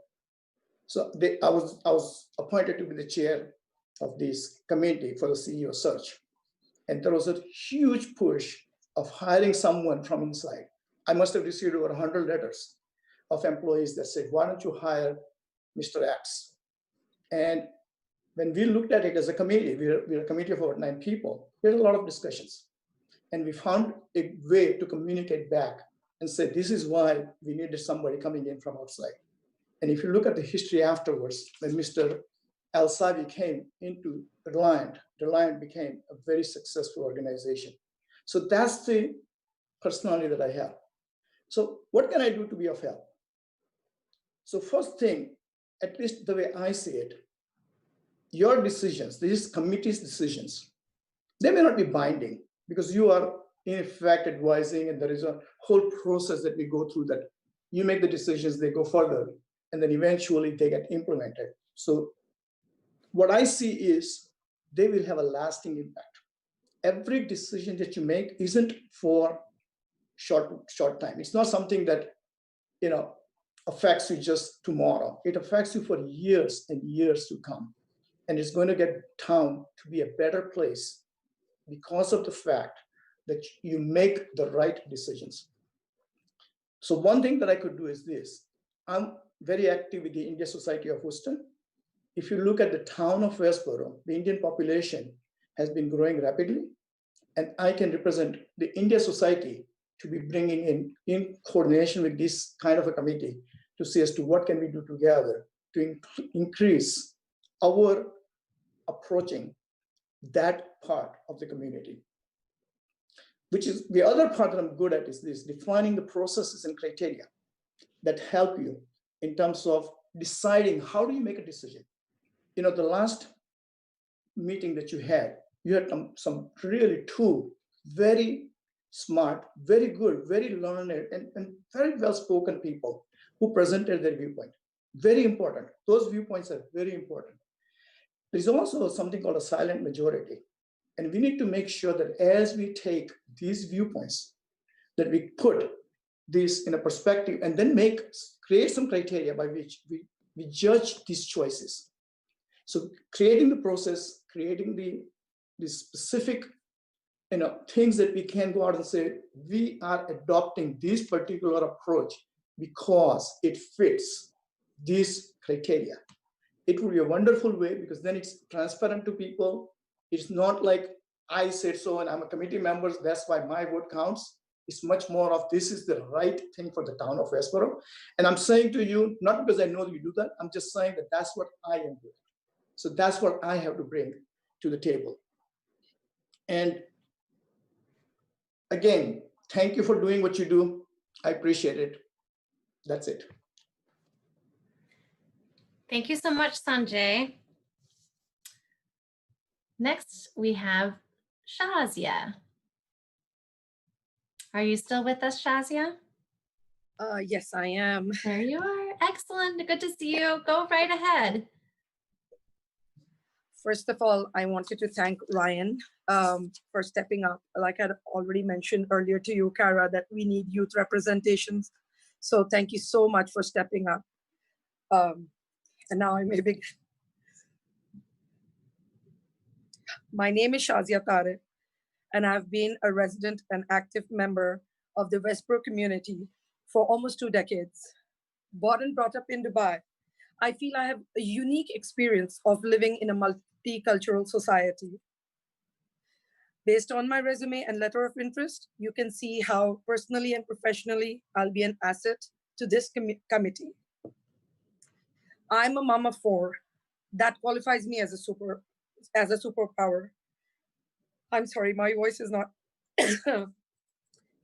Speaker 13: So I was appointed to be the chair of this committee for the CEO search. And there was a huge push of hiring someone from inside. I must have received over 100 letters of employees that said, why don't you hire Mr. X? And when we looked at it as a committee, we're a committee of about 9 people, we had a lot of discussions. And we found a way to communicate back and say, this is why we needed somebody coming in from outside. And if you look at the history afterwards, when Mr. Al-Savi came into Reliant became a very successful organization. So that's the personality that I have. So what can I do to be of help? So first thing, at least the way I see it, your decisions, these committee's decisions, they may not be binding because you are in effect advising and there is a whole process that we go through that you make the decisions, they go further, and then eventually they get implemented. So what I see is they will have a lasting impact. every decision that you make isn't for short time. It's not something that, affects you just tomorrow. It affects you for years and years to come. And it's going to get town to be a better place because of the fact that you make the right decisions. So one thing that I could do is this. I'm very active with the Indian Society of Houston. If you look at the town of Westborough, the Indian population has been growing rapidly, and I can represent the India Society to be bringing in coordination with this kind of a committee to see as to what can we do together to increase our approaching that part of the community. Which is the other part that I'm good at is this, defining the processes and criteria that help you in terms of deciding how do you make a decision. The last meeting that you had some really two very smart, very good, very learned, and very well-spoken people who presented their viewpoint. Very important. Those viewpoints are very important. There's also something called a silent majority. And we need to make sure that as we take these viewpoints, that we put this in a perspective and then create some criteria by which we judge these choices. So creating the process, creating the specific things that we can go out and say, we are adopting this particular approach because it fits these criteria. It will be a wonderful way because then it's transparent to people. It's not like I said so and I'm a committee member, that's why my vote counts. It's much more of this is the right thing for the town of Westborough. And I'm saying to you, not because I know you do that, I'm just saying that that's what I am doing. So that's what I have to bring to the table. And again, thank you for doing what you do. I appreciate it. That's it.
Speaker 1: Thank you so much, Sanjay. Next, we have Shazia. Are you still with us, Shazia?
Speaker 14: Yes, I am.
Speaker 1: There you are. Excellent. Good to see you. Go right ahead.
Speaker 14: First of all, I wanted to thank Ryan for stepping up. Like I already mentioned earlier to you, Kara, that we need youth representations. So thank you so much for stepping up. And now I may begin. My name is Shazia Tare, and I've been a resident and active member of the Westborough community for almost 2 decades. Born and brought up in Dubai, I feel I have a unique experience of living in a multicultural society. Based on my resume and letter of interest, you can see how personally and professionally I'll be an asset to this committee. I'm a mom of 4. That qualifies me as a superpower. I'm sorry, my voice is not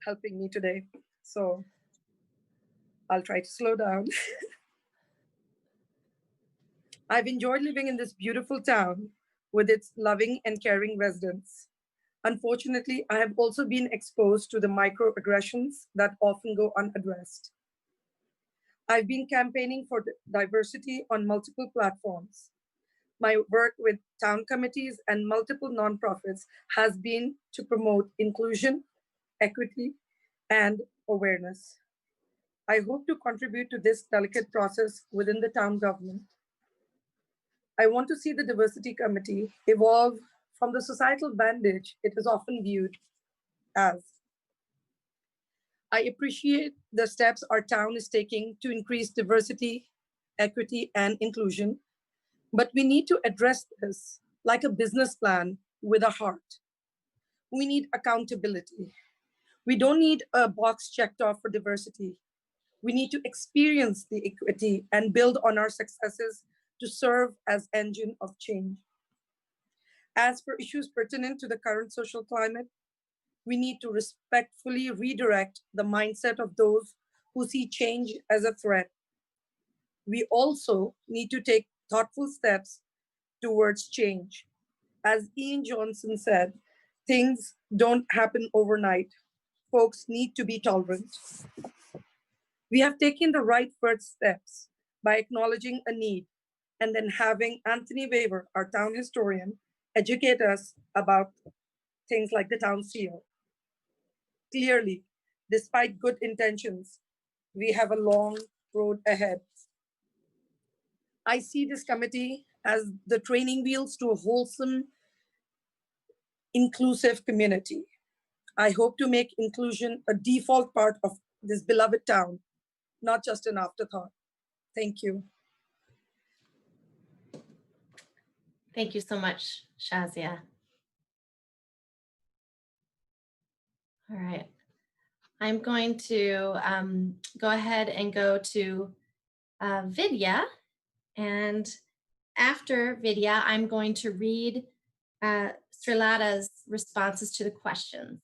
Speaker 14: helping me today, so I'll try to slow down. I've enjoyed living in this beautiful town with its loving and caring residents. Unfortunately, I have also been exposed to the microaggressions that often go unaddressed. I've been campaigning for diversity on multiple platforms. My work with town committees and multiple nonprofits has been to promote inclusion, equity, and awareness. I hope to contribute to this delicate process within the town government. I want to see the diversity committee evolve from the societal bandage it is often viewed as. I appreciate the steps our town is taking to increase diversity, equity, and inclusion, but we need to address this like a business plan with a heart. We need accountability. We don't need a box checked off for diversity. We need to experience the equity and build on our successes to serve as engine of change. As for issues pertinent to the current social climate, we need to respectfully redirect the mindset of those who see change as a threat. We also need to take thoughtful steps towards change. As Ian Johnson said, things don't happen overnight. Folks need to be tolerant. We have taken the right first steps by acknowledging a need and then having Anthony Weaver, our town historian, educate us about things like the town seal. Clearly, despite good intentions, we have a long road ahead. I see this committee as the training wheels to a wholesome, inclusive community. I hope to make inclusion a default part of this beloved town, not just an afterthought. Thank you.
Speaker 1: Thank you so much, Shazia. All right. I'm going to go ahead and go to Vidya. And after Vidya, I'm going to read Srilata's responses to the questions.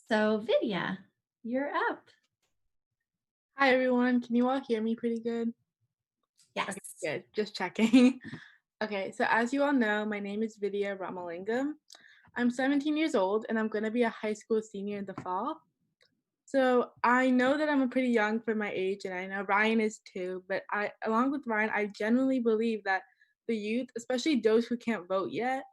Speaker 1: So Vidya, you're up.
Speaker 15: Hi, everyone. Can you all hear me pretty good?
Speaker 1: Yes.
Speaker 15: Okay, good. Just checking. Okay, so as you all know, my name is Vidya Ramalingam. I'm 17 years old, and I'm going to be a high school senior in the fall. So I know that I'm pretty young for my age, and I know Ryan is too, but along with Ryan, I genuinely believe that the youth, especially those who can't vote yet,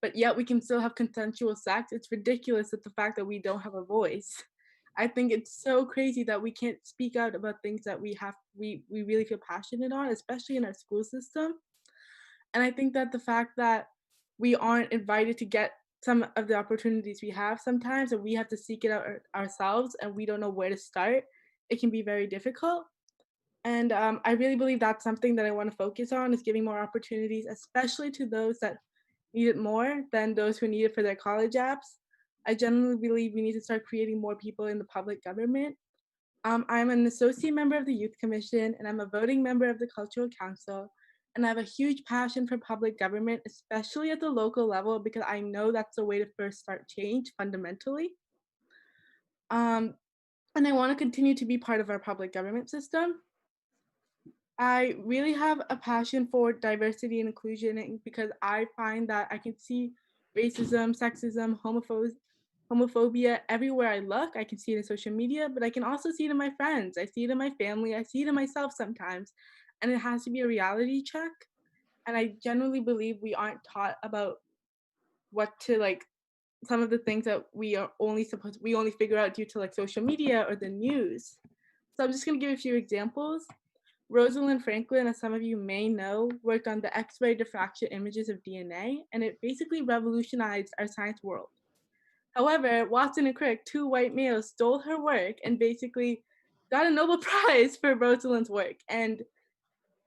Speaker 15: but yet we can still have consensual sex, it's ridiculous at the fact that we don't have a voice. I think it's so crazy that we can't speak out about things that we really feel passionate on, especially in our school system. And I think that the fact that we aren't invited to get some of the opportunities we have sometimes, and we have to seek it out ourselves, and we don't know where to start, it can be very difficult. And I really believe that's something that I want to focus on, is giving more opportunities, especially to those that need it more than those who need it for their college apps. I genuinely believe we need to start creating more people in the public government. I'm an associate member of the Youth Commission, and I'm a voting member of the Cultural Council. And I have a huge passion for public government, especially at the local level, because I know that's the way to first start change fundamentally. And I want to continue to be part of our public government system. I really have a passion for diversity and inclusion, because I find that I can see racism, sexism, homophobia everywhere I look. I can see it in social media, but I can also see it in my friends. I see it in my family. I see it in myself sometimes. And it has to be a reality check. And I genuinely believe we aren't taught about what to, like, some of the things that we only figure out due to, like, social media or the news. So I'm just gonna give a few examples. Rosalind Franklin, as some of you may know, worked on the X-ray diffraction images of DNA, and it basically revolutionized our science world. However, Watson and Crick, two white males, stole her work and basically got a Nobel Prize for Rosalind's work, and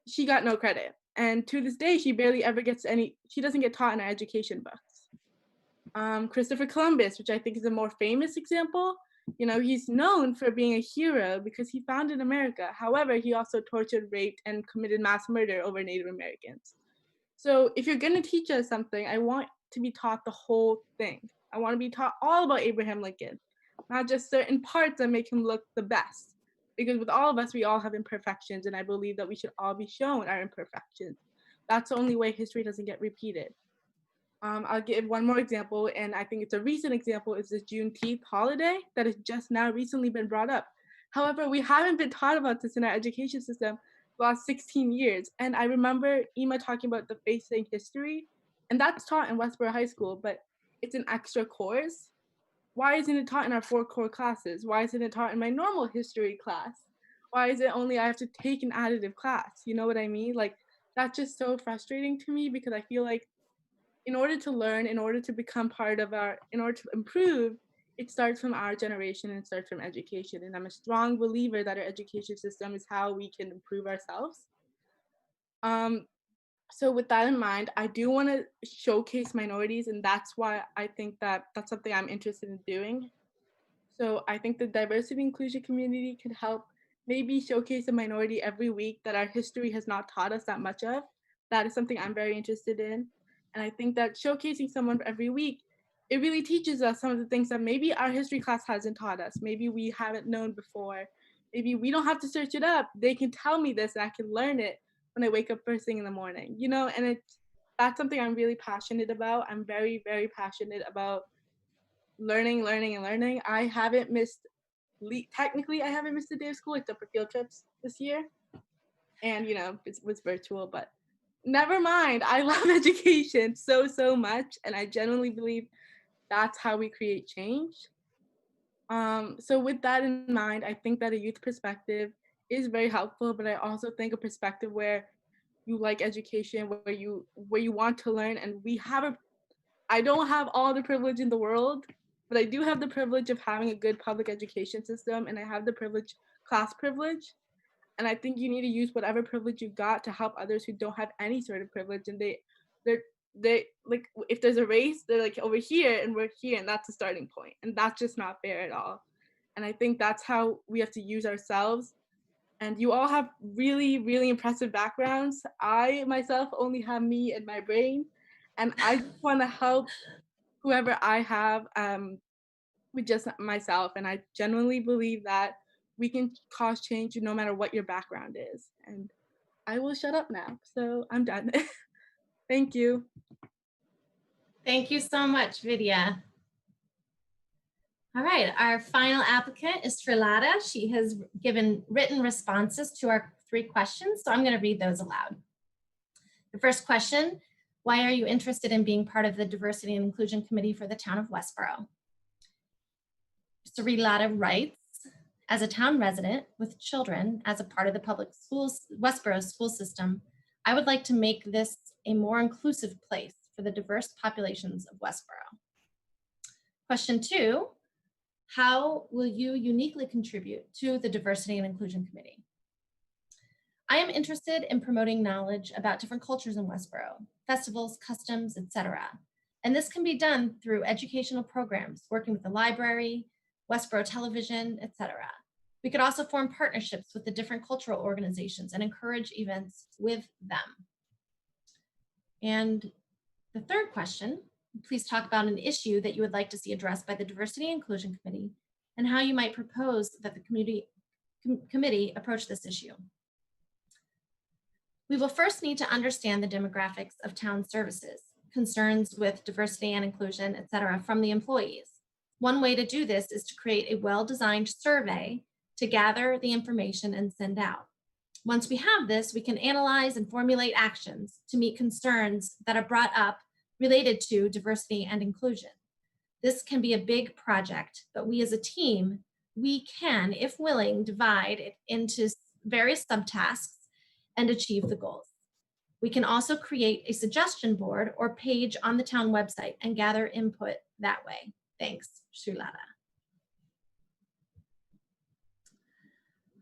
Speaker 15: she got no credit. And to this day, she barely ever gets she doesn't get taught in our education books. Christopher Columbus, which I think is a more famous example, you know, he's known for being a hero because he founded America. However, he also tortured, raped, and committed mass murder over Native Americans. So if you're gonna teach us something, I want to be taught the whole thing. I want to be taught all about Abraham Lincoln, not just certain parts that make him look the best. Because with all of us, we all have imperfections, and I believe that we should all be shown our imperfections. That's the only way history doesn't get repeated. I'll give one more example, and I think it's a recent example, is the Juneteenth holiday that has just now recently been brought up. However, we haven't been taught about this in our education system the last 16 years. And I remember Ima talking about the facing history, and that's taught in Westborough High School, but it's an extra course. Why isn't it taught in our 4 core classes? Why isn't it taught in my normal history class? Why is it only I have to take an additive class? You know what I mean? Like, that's just so frustrating to me, because I feel like in order to learn, in order to become part of in order to improve, it starts from our generation and it starts from education. And I'm a strong believer that our education system is how we can improve ourselves. So with that in mind, I do want to showcase minorities, and that's why I think that that's something I'm interested in doing. So I think the diversity inclusion community could help maybe showcase a minority every week that our history has not taught us that much of. That is something I'm very interested in. And I think that showcasing someone every week, it really teaches us some of the things that maybe our history class hasn't taught us. Maybe we haven't known before. Maybe we don't have to search it up. They can tell me this and I can learn it when I wake up first thing in the morning, you know, and that's something I'm really passionate about. I'm very, very passionate about learning. I haven't missed, technically I haven't missed a day of school except for field trips this year. And, you know, it was virtual, but never mind. I love education so much. And I genuinely believe that's how we create change. So with that in mind, I think that a youth perspective is very helpful, but I also think a perspective where you like education, where you want to learn, and I don't have all the privilege in the world, but I do have the privilege of having a good public education system, and I have the class privilege. And I think you need to use whatever privilege you got to help others who don't have any sort of privilege. And they like, if there's a race, they're like over here and we're here, and that's a starting point. And that's just not fair at all. And I think that's how we have to use ourselves. And you all have really, really impressive backgrounds. I myself only have me and my brain. And I just want to help whoever I have with just myself. And I genuinely believe that we can cause change no matter what your background is. And I will shut up now. So I'm done. Thank you.
Speaker 1: Thank you so much, Vidya. All right, our final applicant is Trilata. She has given written responses to our 3 questions, so I'm going to read those aloud. The first question, why are you interested in being part of the Diversity and Inclusion Committee for the town of Westborough? Trilata writes, as a town resident with children as a part of the public schools, Westborough school system, I would like to make this a more inclusive place for the diverse populations of Westborough. Question 2, how will you uniquely contribute to the Diversity and Inclusion Committee? I am interested in promoting knowledge about different cultures in Westborough, festivals, customs, etc. And this can be done through educational programs, working with the library, Westborough Television, etc. We could also form partnerships with the different cultural organizations and encourage events with them. And the third question, please talk about an issue that you would like to see addressed by the Diversity and Inclusion Committee and how you might propose that the committee approach this issue. We will first need to understand the demographics of town services, concerns with diversity and inclusion, etc., from the employees. One way to do this is to create a well-designed survey to gather the information and send out. Once we have this, we can analyze and formulate actions to meet concerns that are brought up related to diversity and inclusion. This can be a big project, but we as a team, we can, if willing, divide it into various subtasks and achieve the goals. We can also create a suggestion board or page on the town website and gather input that way. Thanks, Trilata.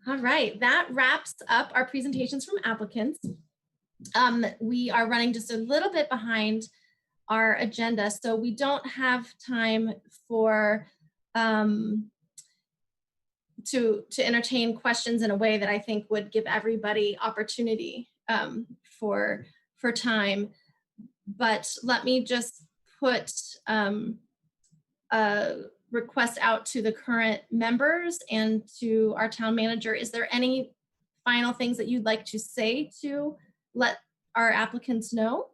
Speaker 1: All right, that wraps up our presentations from applicants. We are running just a little bit behind our agenda, so we don't have time for to entertain questions in a way that I think would give everybody opportunity for time. But let me just put a request out to the current members and to our town manager. Is there any final things that you'd like to say to let our applicants know?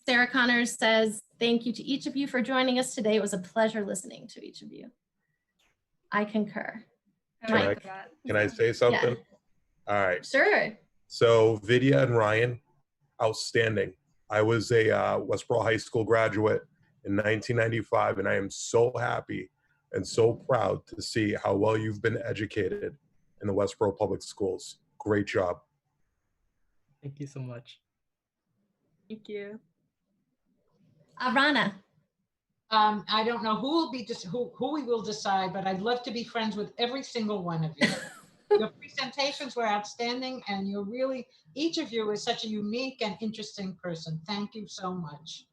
Speaker 1: Sarah Connors says, thank you to each of you for joining us today. It was a pleasure listening to each of you. I concur.
Speaker 2: Can I say something? Yeah. All right.
Speaker 1: Sure.
Speaker 2: So Vidya and Ryan, outstanding. I was a Westborough High School graduate in 1995, and I am so happy and so proud to see how well you've been educated in the Westborough Public Schools. Great job.
Speaker 12: Thank you so much.
Speaker 15: Thank you.
Speaker 1: Rana.
Speaker 4: I don't know who we will decide, but I'd love to be friends with every single one of you. Your presentations were outstanding, and you're really, each of you is such a unique and interesting person. Thank you so much.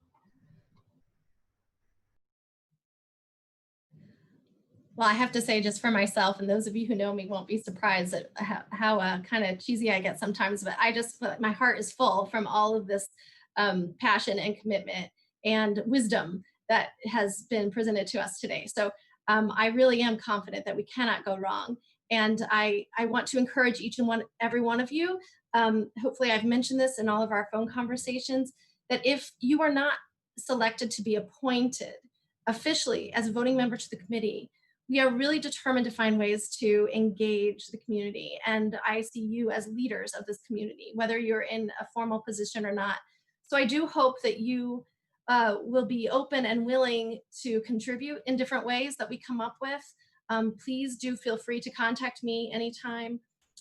Speaker 1: Well, I have to say, just for myself, and those of you who know me won't be surprised at how kind of cheesy I get sometimes, but I just, my heart is full from all of this passion and commitment and wisdom that has been presented to us today. So I really am confident that we cannot go wrong. And I want to encourage each and every one of you, hopefully I've mentioned this in all of our phone conversations, that if you are not selected to be appointed officially as a voting member to the committee, we are really determined to find ways to engage the community. And I see you as leaders of this community, whether you're in a formal position or not. So I do hope that you will be open and willing to contribute in different ways that we come up with. Please do feel free to contact me anytime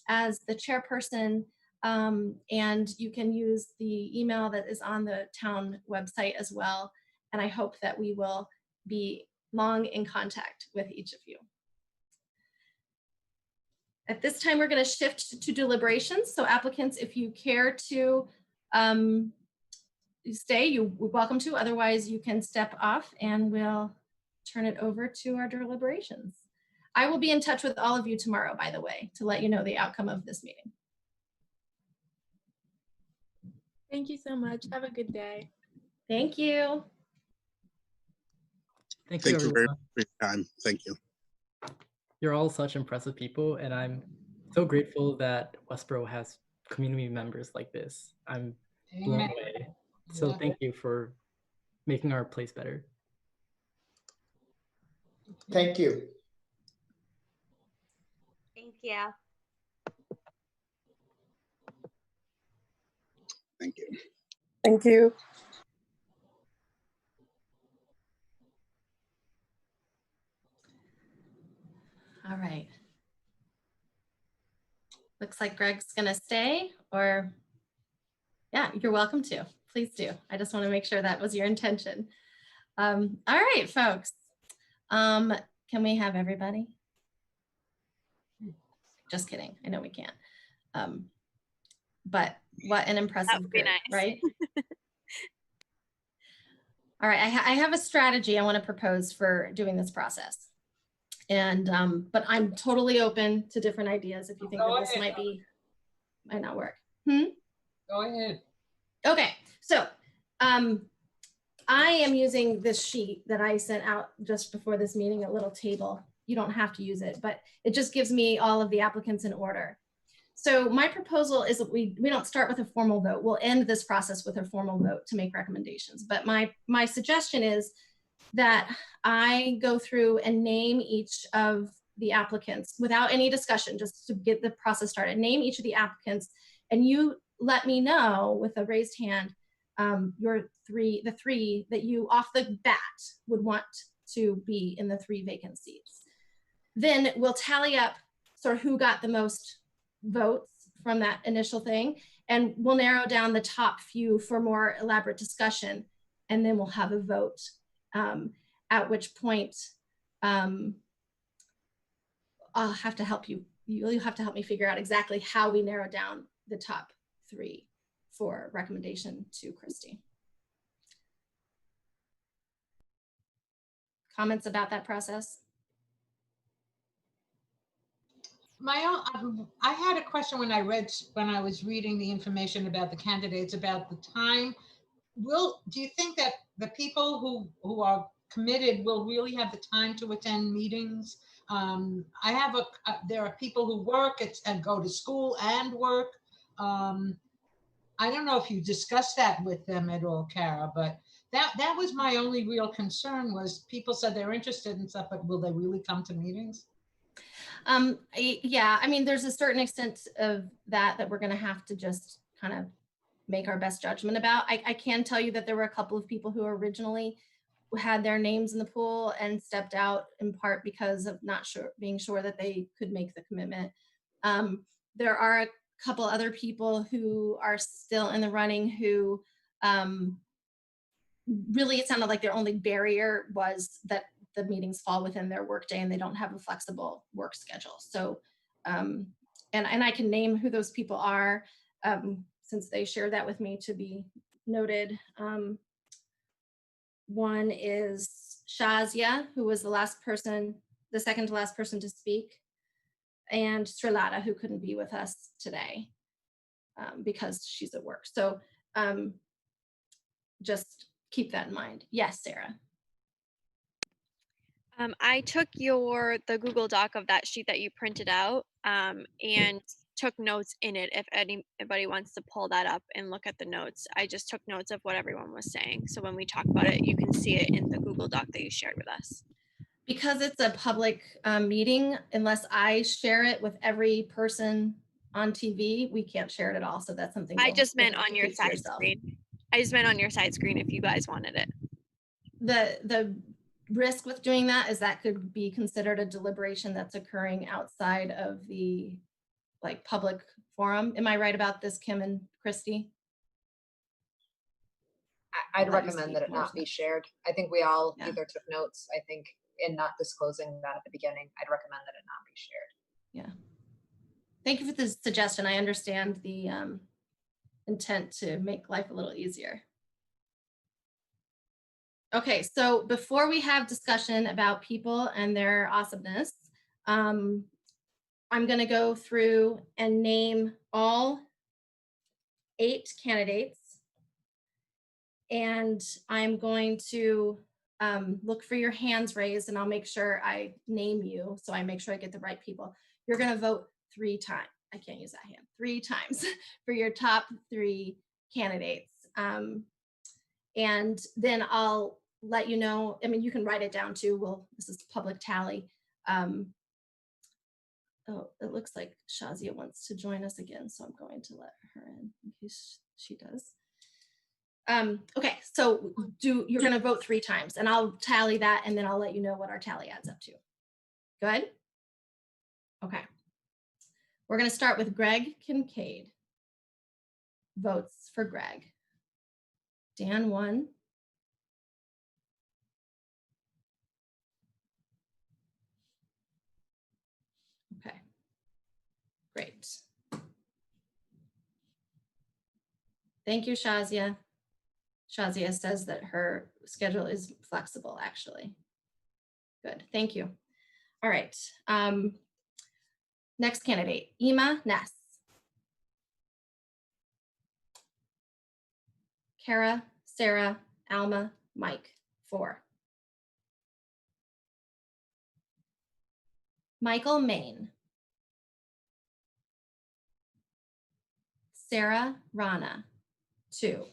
Speaker 1: as the chairperson, and you can use the email that is on the town website as well. And I hope that we will be long in contact with each of you. At this time, we're going to shift to deliberations. So applicants, if you care to stay, you're welcome to. Otherwise, you can step off and we'll turn it over to our deliberations. I will be in touch with all of you tomorrow, by the way, to let you know the outcome of this meeting.
Speaker 15: Thank you so much. Have a good day.
Speaker 1: Thank you.
Speaker 9: Thank you very much for your time. Thank you.
Speaker 12: You're all such impressive people, and I'm so grateful that Westborough has community members like this. I'm blown away. So thank you for making our place better.
Speaker 13: Thank you.
Speaker 10: Thank you.
Speaker 9: Thank you.
Speaker 14: Thank you.
Speaker 1: All right. Looks like Greg's gonna stay, or yeah, you're welcome to. Please do. I just want to make sure that was your intention. All right, folks. Can we have everybody? Just kidding. I know we can't. But what an impressive group, nice. Right? All right, I have a strategy I want to propose for doing this process. And but I'm totally open to different ideas if you think that this might not work.
Speaker 4: Go ahead.
Speaker 1: Okay, so I am using this sheet that I sent out just before this meeting, a little table. You don't have to use it, but it just gives me all of the applicants in order. So my proposal is that we don't start with a formal vote. We'll end this process with a formal vote to make recommendations. But my suggestion is that I go through and name each of the applicants without any discussion, just to get the process started. Name each of the applicants, and you let me know with a raised hand the three that you off the bat would want to be in the 3 vacant seats. Then we'll tally up sort of who got the most votes from that initial thing, and we'll narrow down the top few for more elaborate discussion, and then we'll have a vote, at which point I'll have to help you. You'll have to help me figure out exactly how we narrow down the top 3 for recommendation to Christy. Comments about that process?
Speaker 4: I had a question when I was reading the information about the candidates, about the time. Do you think that the people who are committed will really have the time to attend meetings? There are people who work and go to school and work. I don't know if you discussed that with them at all, Kara, but that was my only real concern. Was people said they're interested in stuff, but will they really come to meetings?
Speaker 1: Yeah, I mean, there's a certain extent of that we're going to have to just kind of make our best judgment about. I can tell you that there were a couple of people who originally had their names in the pool and stepped out in part because of being sure that they could make the commitment. There are a couple other people who are still in the running who really, it sounded like their only barrier was that the meetings fall within their workday and they don't have a flexible work schedule. So, and I can name who those people are since they shared that with me to be noted. One is Shazia, who was the second to last person to speak, and Srilata, who couldn't be with us today because she's at work. So just keep that in mind. Yes, Sarah.
Speaker 6: I took the Google Doc of that sheet that you printed out and took notes in it. If anybody wants to pull that up and look at the notes, I just took notes of what everyone was saying. So when we talk about it, you can see it in the Google Doc that you shared with us.
Speaker 1: Because it's a public meeting, unless I share it with every person on TV, we can't share it at all. So that's something
Speaker 6: I just meant on your side screen. I just meant on your side screen if you guys wanted it.
Speaker 1: The risk with doing that is that could be considered a deliberation that's occurring outside of the like public forum. Am I right about this, Kim and Christy?
Speaker 3: I'd recommend that it not be shared. I think we all either took notes, I think, in not disclosing that at the beginning. I'd recommend that it not be shared.
Speaker 1: Yeah. Thank you for the suggestion. I understand the intent to make life a little easier. Okay, so before we have discussion about people and their awesomeness, I'm going to go through and name all 8 candidates. And I'm going to look for your hands raised, and I'll make sure I name you, so I make sure I get the right people. You're going to vote 3 times. I can't use that hand. 3 times for your top 3 candidates. And then I'll let you know. I mean, you can write it down too. This is public tally. Oh, it looks like Shazia wants to join us again, so I'm going to let her in case she does. Okay, so you're going to vote 3 times, and I'll tally that, and then I'll let you know what our tally adds up to. Good? Okay. We're going to start with Greg Kincaid. Votes for Greg. Dan 1. Okay. Great. Thank you, Shazia. Shazia says that her schedule is flexible, actually. Good, thank you. All right. Next candidate, Ima Ness. Kara, Sarah, Alma, Mike, 4. Michael Mayne. Sarah Rana, 2.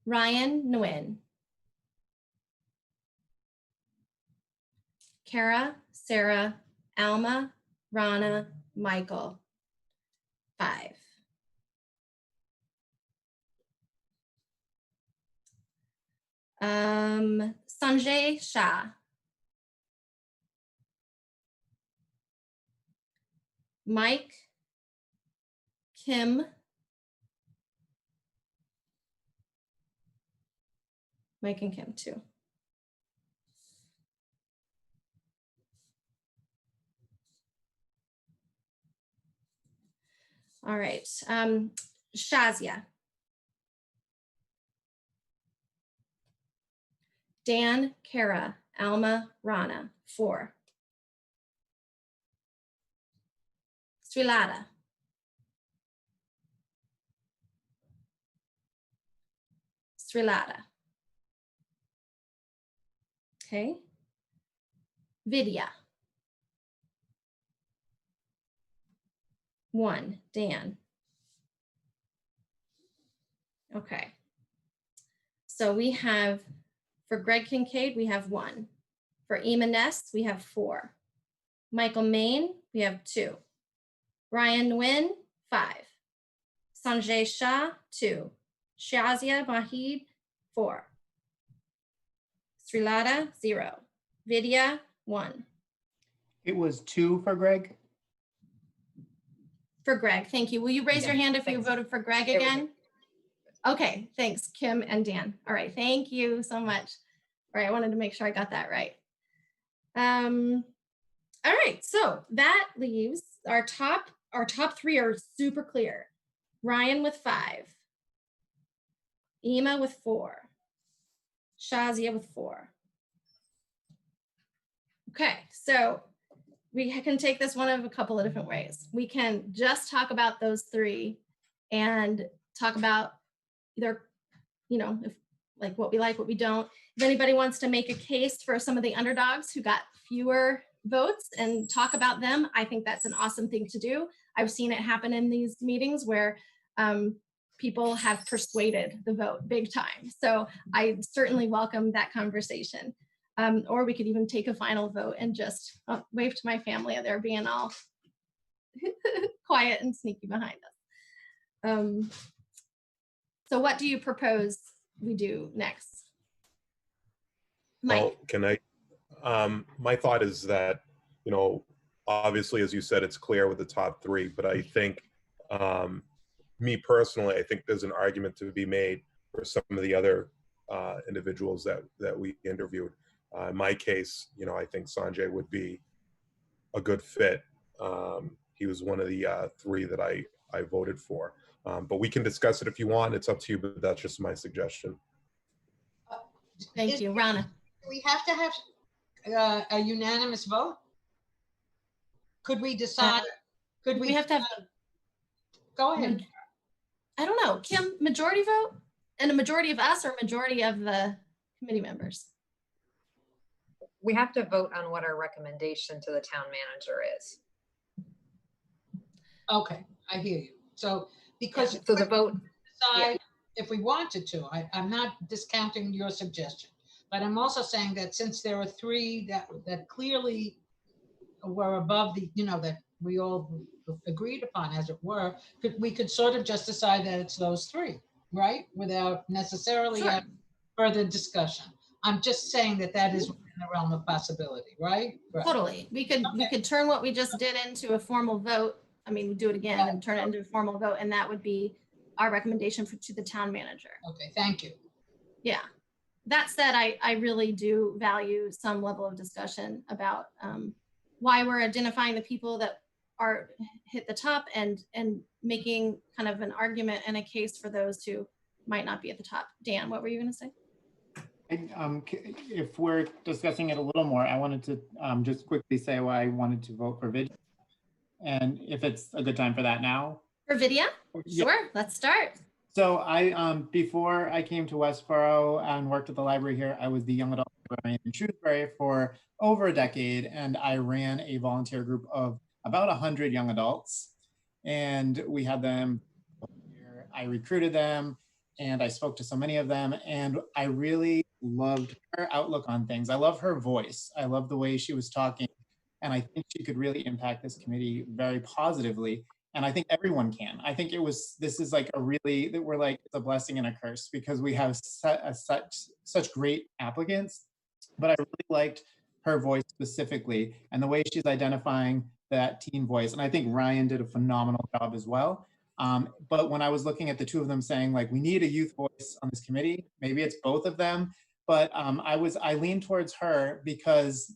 Speaker 1: Ryan Nguyen. Kara, Sarah, Alma, Rana, Michael, 5. Sanjay Shah. Mike, Kim, Mike and Kim, 2. All right, Shazia. Dan, Kara, Alma, Rana, 4. Srilata. Srilata. Okay. Vidya. 1, Dan. Okay. So we have, for Greg Kincaid, we have 1. For Ima Ness, we have 4. Michael Mayne, we have 2. Ryan Nguyen, 5. Sanjay Shah, 2. Shazia Mahid, 4. Srilata, 0. Vidya, 1.
Speaker 5: It was 2 for Greg.
Speaker 1: For Greg, thank you. Will you raise your hand if you voted for Greg again? Okay, thanks, Kim and Dan. All right, thank you so much. All right, I wanted to make sure I got that right. All right, so that leaves our top 3 are super clear. Ryan with 5. Ima with 4. Shazia with 4. Okay, so we can take this one of a couple of different ways. We can just talk about those 3 and talk about either, if like what we like, what we don't. If anybody wants to make a case for some of the underdogs who got fewer votes and talk about them, I think that's an awesome thing to do. I've seen it happen in these meetings where people have persuaded the vote big time. So I certainly welcome that conversation. Or we could even take a final vote and just wave to my family. They're being all quiet and sneaky behind us. So what do you propose we do next? Mike.
Speaker 2: Well, can I, my thought is that, you know, obviously, as you said, it's clear with the top three, but I think, me personally, I think there's an argument to be made for some of the other individuals that we interviewed. In my case, you know, I think Sanjay would be a good fit. He was one of the three that I voted for. But we can discuss it if you want. It's up to you, but that's just my suggestion.
Speaker 1: Thank you, Rana.
Speaker 4: We have to have a unanimous vote? Could we decide? Could we
Speaker 1: have to have?
Speaker 4: Go ahead.
Speaker 1: I don't know, Kim, majority vote? And a majority of us or a majority of the committee members?
Speaker 3: We have to vote on what our recommendation to the town manager is.
Speaker 4: Okay, I hear you. So because
Speaker 3: so the vote,
Speaker 4: decide if we wanted to, I'm not discounting your suggestion, but I'm also saying that since there are three that clearly were above the, you know, that we all agreed upon, as it were, we could sort of just decide that it's those three, right? Without necessarily having further discussion. I'm just saying that is within the realm of possibility, right?
Speaker 1: Totally. We could turn what we just did into a formal vote. I mean, we do it again and turn it into a formal vote, and that would be our recommendation to the town manager.
Speaker 4: Okay, thank you.
Speaker 1: Yeah. That said, I really do value some level of discussion about why we're identifying the people that are hit the top and making kind of an argument and a case for those who might not be at the top. Dan, what were you going to say?
Speaker 5: If we're discussing it a little more, I wanted to just quickly say why I wanted to vote for Vidya. And if it's a good time for that now.
Speaker 1: For Vidya? Sure, let's start.
Speaker 5: So I, before I came to Westborough and worked at the library here, I was the young adult librarian in Shrewsbury for over a decade. And I ran a volunteer group of about 100 young adults. And we had them here. I recruited them and I spoke to so many of them. And I really loved her outlook on things. I love her voice. I love the way she was talking. And I think she could really impact this committee very positively. And I think everyone can. I think this is like we're like, it's a blessing and a curse because we have such great applicants. But I really liked her voice specifically and the way she's identifying that teen voice. And I think Ryan did a phenomenal job as well. But when I was looking at the two of them saying like, we need a youth voice on this committee, maybe it's both of them. But I leaned towards her because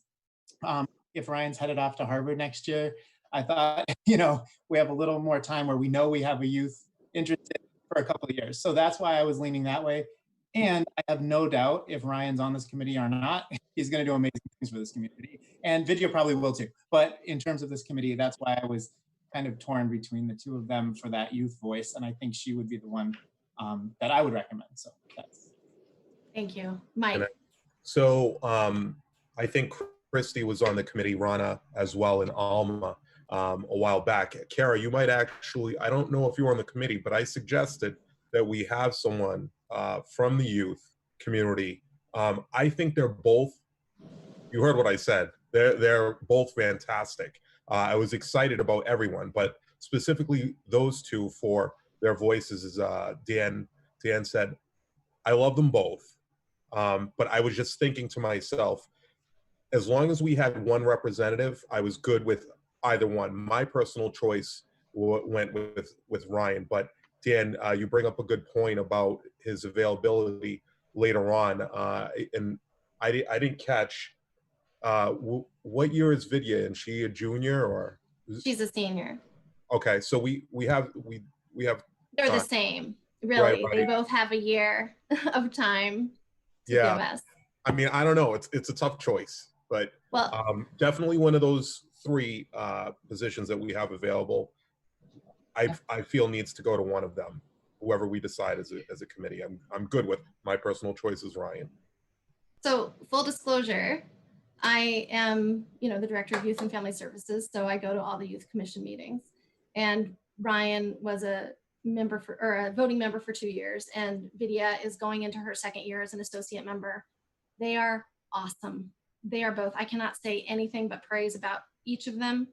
Speaker 5: if Ryan's headed off to Harvard next year, I thought, you know, we have a little more time where we know we have a youth interested for a couple of years. So that's why I was leaning that way. And I have no doubt if Ryan's on this committee or not, he's going to do amazing things for this community. And Vidya probably will too. But in terms of this committee, that's why I was kind of torn between the two of them for that youth voice. And I think she would be the one that I would recommend. So that's.
Speaker 1: Thank you. Mike.
Speaker 2: So I think Christy was on the committee, Rana as well, and Alma a while back. Kara, you might actually, I don't know if you were on the committee, but I suggested that we have someone from the youth community. I think they're both, you heard what I said, they're both fantastic. I was excited about everyone, but specifically those two for their voices, as Dan said, I love them both. But I was just thinking to myself, as long as we had one representative, I was good with either one. My personal choice went with Ryan, but Dan, you bring up a good point about his availability later on. And I didn't catch, what year is Vidya? And she a junior or?
Speaker 1: She's a senior.
Speaker 2: Okay, so we have.
Speaker 1: They're the same, really. Right. They both have a year of time to give us.
Speaker 2: I mean, I don't know. It's a tough choice, but definitely one of those three positions that we have available, I feel needs to go to one of them, whoever we decide as a committee. I'm good with my personal choice is Ryan.
Speaker 1: So full disclosure, I am, the Director of Youth and Family Services, so I go to all the Youth Commission meetings. And Ryan was a voting member for 2 years, and Vidya is going into her second year as an associate member. They are awesome. They are both. I cannot say anything but praise about each of them.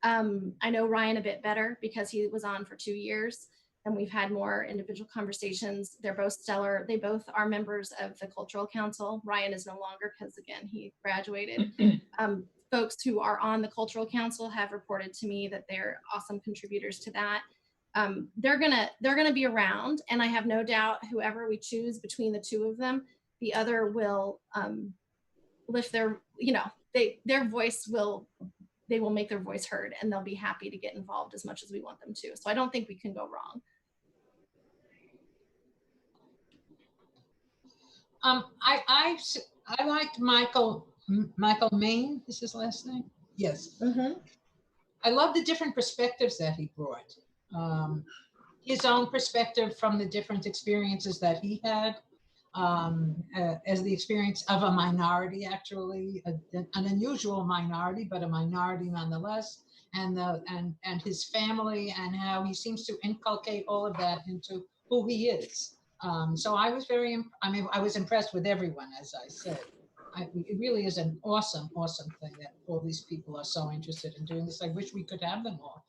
Speaker 1: I know Ryan a bit better because he was on for 2 years, and we've had more individual conversations. They're both stellar. They both are members of the Cultural Council. Ryan is no longer because, again, he graduated. Folks who are on the Cultural Council have reported to me that they're awesome contributors to that. They're gonna be around, and I have no doubt whoever we choose between the two of them, the other will lift their, their voice will, they will make their voice heard, and they'll be happy to get involved as much as we want them to. So I don't think we can go wrong.
Speaker 4: I liked Michael Mayne, is his last name? Yes.
Speaker 1: Mm-hmm.
Speaker 4: I love the different perspectives that he brought. His own perspective from the different experiences that he had, as the experience of a minority, actually, an unusual minority, but a minority nonetheless, and his family, and how he seems to inculcate all of that into who he is. So I was I was impressed with everyone, as I said. It really is an awesome, awesome thing that all these people are so interested in doing this. I wish we could have them all.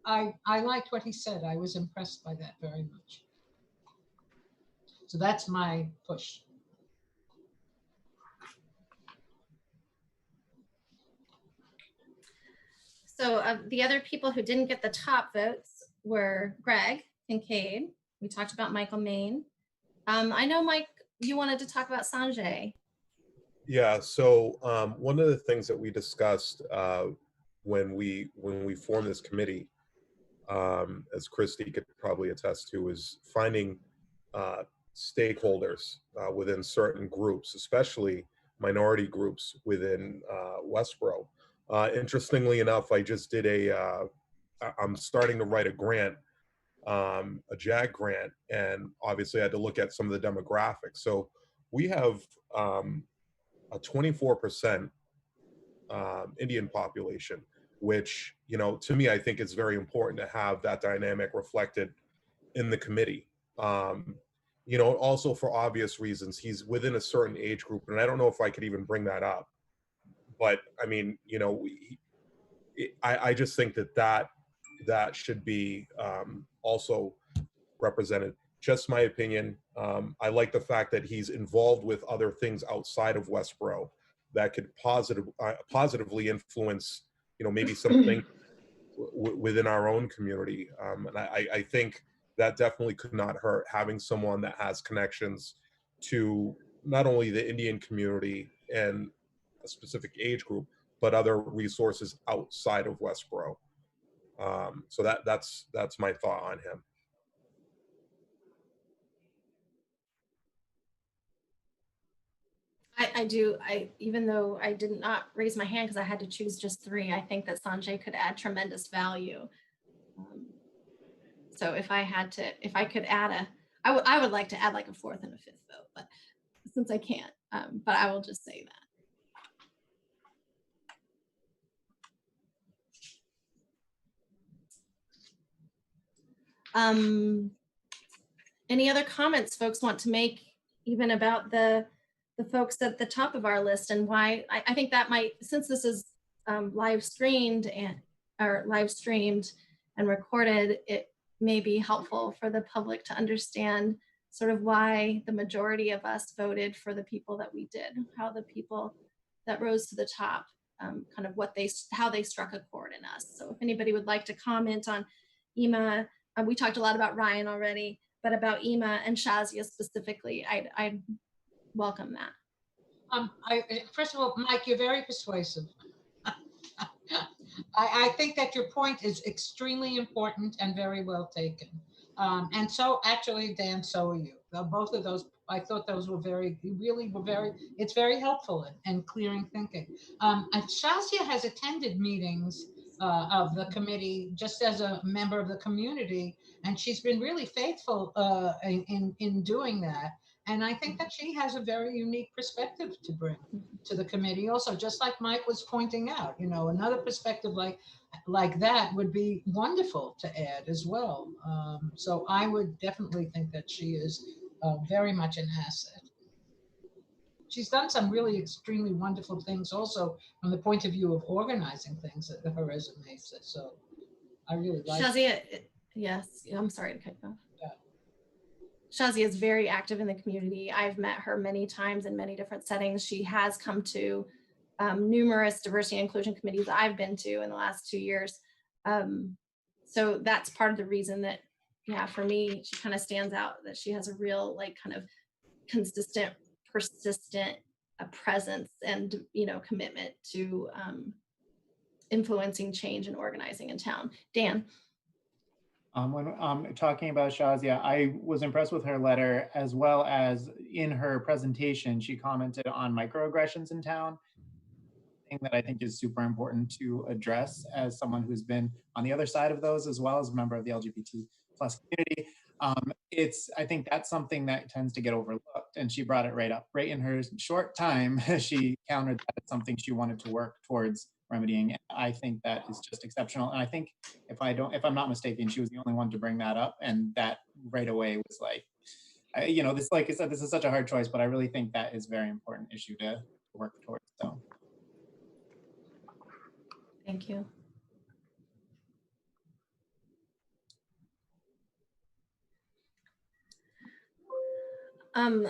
Speaker 4: I liked what he said. I was impressed by that very much. So that's my push.
Speaker 1: So the other people who didn't get the top votes were Greg Kincaid. We talked about Michael Mayne. I know, Mike, you wanted to talk about Sanjay.
Speaker 2: Yeah, so one of the things that we discussed when we formed this committee, as Christy could probably attest to, is finding stakeholders within certain groups, especially minority groups within Westborough. Interestingly enough, I just did I'm starting to write a grant, a JAG grant, and obviously I had to look at some of the demographics. So we have a 24% Indian population, which, to me, I think it's very important to have that dynamic reflected in the committee. Also for obvious reasons, he's within a certain age group, and I don't know if I could even bring that up. But I mean, I just think that should be also represented. Just my opinion. I like the fact that he's involved with other things outside of Westborough that could positively influence, maybe something within our own community. And I think that definitely could not hurt, having someone that has connections to not only the Indian community and a specific age group, but other resources outside of Westborough. So that's my thought on him.
Speaker 1: Even though I did not raise my hand because I had to choose just 3, I think that Sanjay could add tremendous value. So if I could add I would like to add like a 4th and a 5th vote, but since I can't, but I will just say that. Any other comments folks want to make, even about the folks at the top of our list, and why? I think that might, since this is live streamed and recorded, it may be helpful for the public to understand sort of why the majority of us voted for the people that we did, how the people that rose to the top, kind of how they struck a chord in us. So if anybody would like to comment on Ema, we talked a lot about Ryan already, but about Ema and Shazia specifically, I'd welcome that.
Speaker 4: First of all, Mike, you're very persuasive. I think that your point is extremely important and very well taken. And so actually, Dan, so are you. Both of those, I thought those were it's very helpful in clearing thinking. Shazia has attended meetings of the committee just as a member of the community, and she's been really faithful in doing that. And I think that she has a very unique perspective to bring to the committee also, just like Mike was pointing out. Another perspective like that would be wonderful to add as well. So I would definitely think that she is very much an asset. She's done some really extremely wonderful things also from the point of view of organizing things, her resume says so. I really like.
Speaker 1: Shazia, yes, I'm sorry to cut you off. Shazia is very active in the community. I've met her many times in many different settings. She has come to numerous diversity and inclusion committees I've been to in the last 2 years. So that's part of the reason that, yeah, for me, she kind of stands out, that she has a real like kind of consistent, persistent presence and, you know, commitment to influencing change and organizing in town. Dan.
Speaker 5: When talking about Shazia, I was impressed with her letter, as well as in her presentation, she commented on microaggressions in town, thing that I think is super important to address as someone who's been on the other side of those, as well as a member of the LGBT+ community. I think that's something that tends to get overlooked, and she brought it right up. Right in her short time, she countered that as something she wanted to work towards remedying. And I think that is just exceptional. And I think if I'm not mistaken, she was the only one to bring that up, and that right away was like, you know, this, like I said, this is such a hard choice, but I really think that is a very important issue to work towards. So,
Speaker 1: thank you.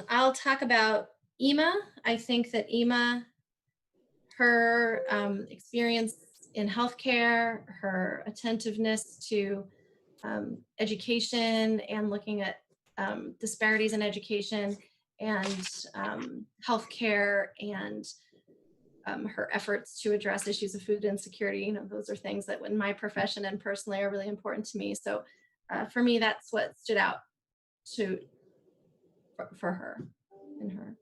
Speaker 1: I'll talk about Ema. I think that Ema, her experience in healthcare, her attentiveness to education and looking at disparities in education and healthcare, and her efforts to address issues of food insecurity, you know, those are things that in my profession and personally are really important to me. So for me, that's what stood out for her and her.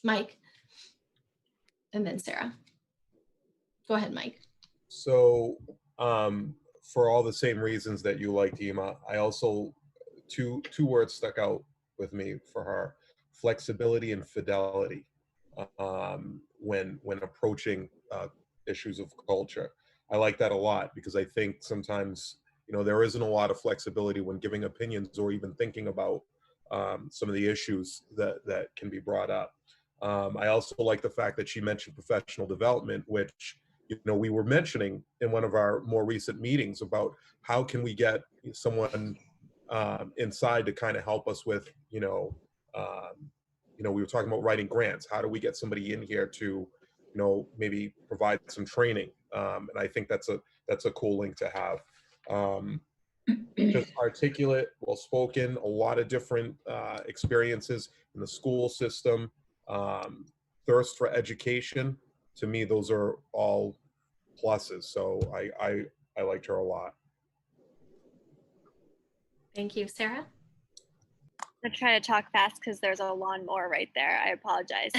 Speaker 1: Mike, and then Sarah. Go ahead, Mike.
Speaker 2: So for all the same reasons that you liked Ema, I also, two words stuck out with me for her: flexibility and fidelity when approaching issues of culture. I like that a lot, because I think sometimes, you know, there isn't a lot of flexibility when giving opinions or even thinking about some of the issues that can be brought up. I also like the fact that she mentioned professional development, which, you know, we were mentioning in one of our more recent meetings about how can we get someone inside to kind of help us with, you know, we were talking about writing grants. How do we get somebody in here to, you know, maybe provide some training? And I think that's a cool link to have. Just articulate, well-spoken, a lot of different experiences in the school system, thirst for education. To me, those are all pluses. So I liked her a lot.
Speaker 1: Thank you. Sarah?
Speaker 6: I'm gonna try to talk fast because there's a lawnmower right there. I apologize.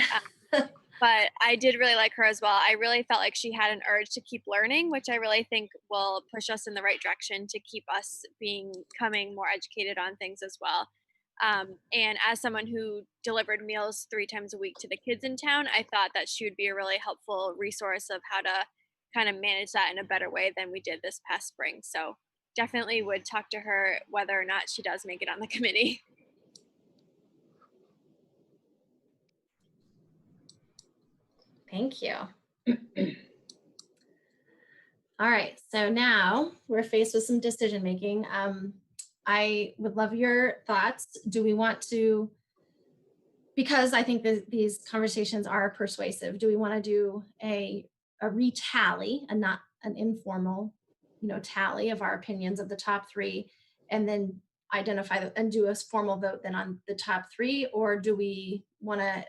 Speaker 6: But I did really like her as well. I really felt like she had an urge to keep learning, which I really think will push us in the right direction to keep us becoming more educated on things as well. And as someone who delivered meals 3 times a week to the kids in town, I thought that she would be a really helpful resource of how to kind of manage that in a better way than we did this past spring. So definitely would talk to her whether or not she does make it on the committee.
Speaker 1: Thank you. All right, so now we're faced with some decision making. I would love your thoughts. Do we want to, because I think that these conversations are persuasive, do we want to do a retally and not an informal, you know, tally of our opinions of the top 3, and then identify and do a formal vote then on the top 3, or do we want to